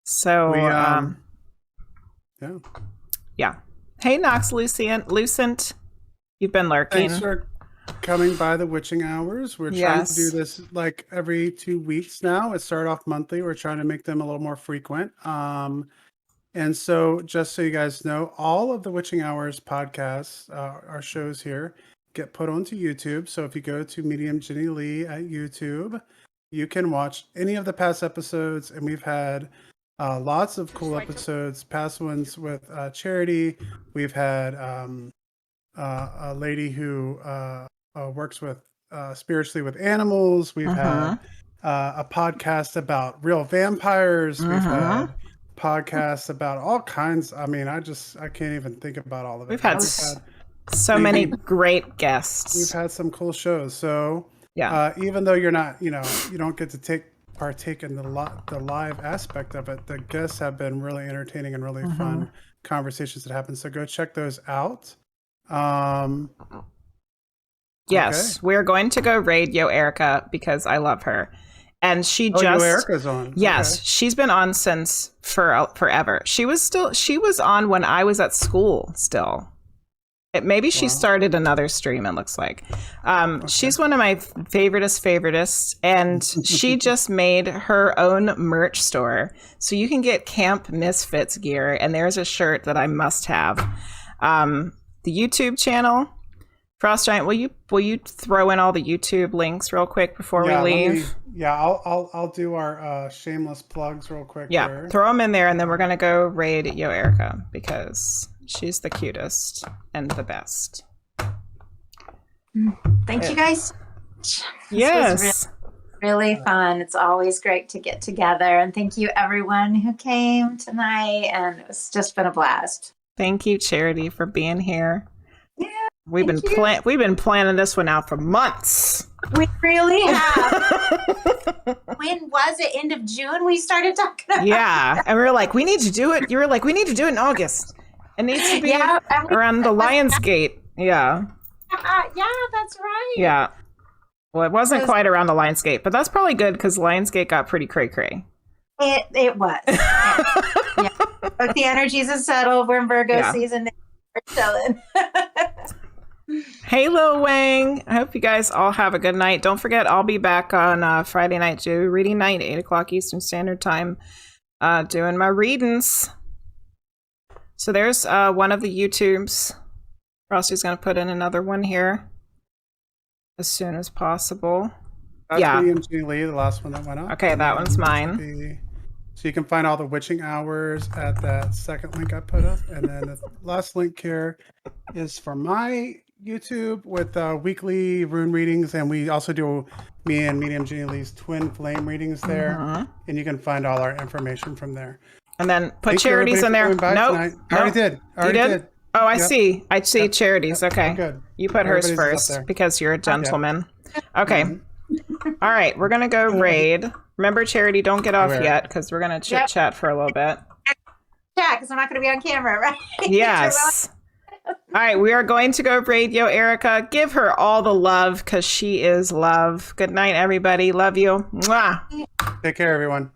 So, yeah. Hey, Nox Lucent, you've been lurking. Thanks for coming by the Witching Hours. We're trying to do this like every 2 weeks now. It started off monthly. We're trying to make them a little more frequent. And so just so you guys know, all of the Witching Hours podcasts, our shows here, get put onto YouTube. So if you go to Medium Jenny Lee at YouTube, you can watch any of the past episodes, and we've had lots of cool episodes, past ones with Charity. We've had a lady who works with spiritually with animals. We've had a podcast about real vampires. We've had podcasts about all kinds. I mean, I can't even think about all of it. We've had so many great guests. We've had some cool shows. So yeah, even though you're not, you don't get to partake in the live aspect of it, the guests have been really entertaining and really fun conversations that happen. So go check those out. Yes, we're going to go raid Yo Erica because I love her. And she Yo Erica's on. Yes, she's been on since forever. She was on when I was at school still. Maybe she started another stream, it looks like. She's one of my favoritists, and she just made her own merch store. So you can get Camp Misfits gear, and there's a shirt that I must have. The YouTube channel, Frost Giant, will you throw in all the YouTube links real quick before we leave? I'll do our shameless plugs real quick. Yeah, here. throw them in there, and then we're gonna go raid Yo Erica because she's the cutest and the best. Thank you guys. Yes. This was really fun. It's always great to get together, and thank you everyone who came tonight, and it's just been a blast. Thank you, Charity, for being here. Yeah, we've been planning this one out for months. We really have. When was it? End of June we started talking about Yeah, and we were like, we need to do it. You were like, we need to do it in August. It needs to be around the Lionsgate. Yeah. Yeah, that's right. Yeah. Well, it wasn't quite around the Lionsgate, but that's probably good because Lionsgate got pretty cray-cray. It was. Yeah. But the energies have settled. We're in Virgo season. We're chilling. Hey, Lil Wang. I hope you guys all have a good night. Don't forget, I'll be back on Friday night, too. Reading night, 8 o'clock Eastern Standard Time, doing my readings. So there's one of the YouTubes. Frosty's going to put in another one here as soon as possible. That's Medium Jenny Lee, the last one that went up. Okay, that one's mine. So you can find all the witching hours at that second link I put up. And then the last link here is for my YouTube with weekly rune readings. And we also do me and Medium Jenny Lee's twin flame readings there. And you can find all our information from there. And then put Charities in there. Nope. I already did. Oh, I see. I see Charities. Okay. Good. You put hers first because you're a gentleman. Okay. All right. We're going to go raid. Remember, Charity, don't get off yet because we're going to chit-chat for a little bit. Yeah, because I'm not going to be on camera, right? Yes. All right. We are going to go raid Yo Erica. Give her all the love because she is love. Good night, everybody. Love you. Mwah. Take care, everyone.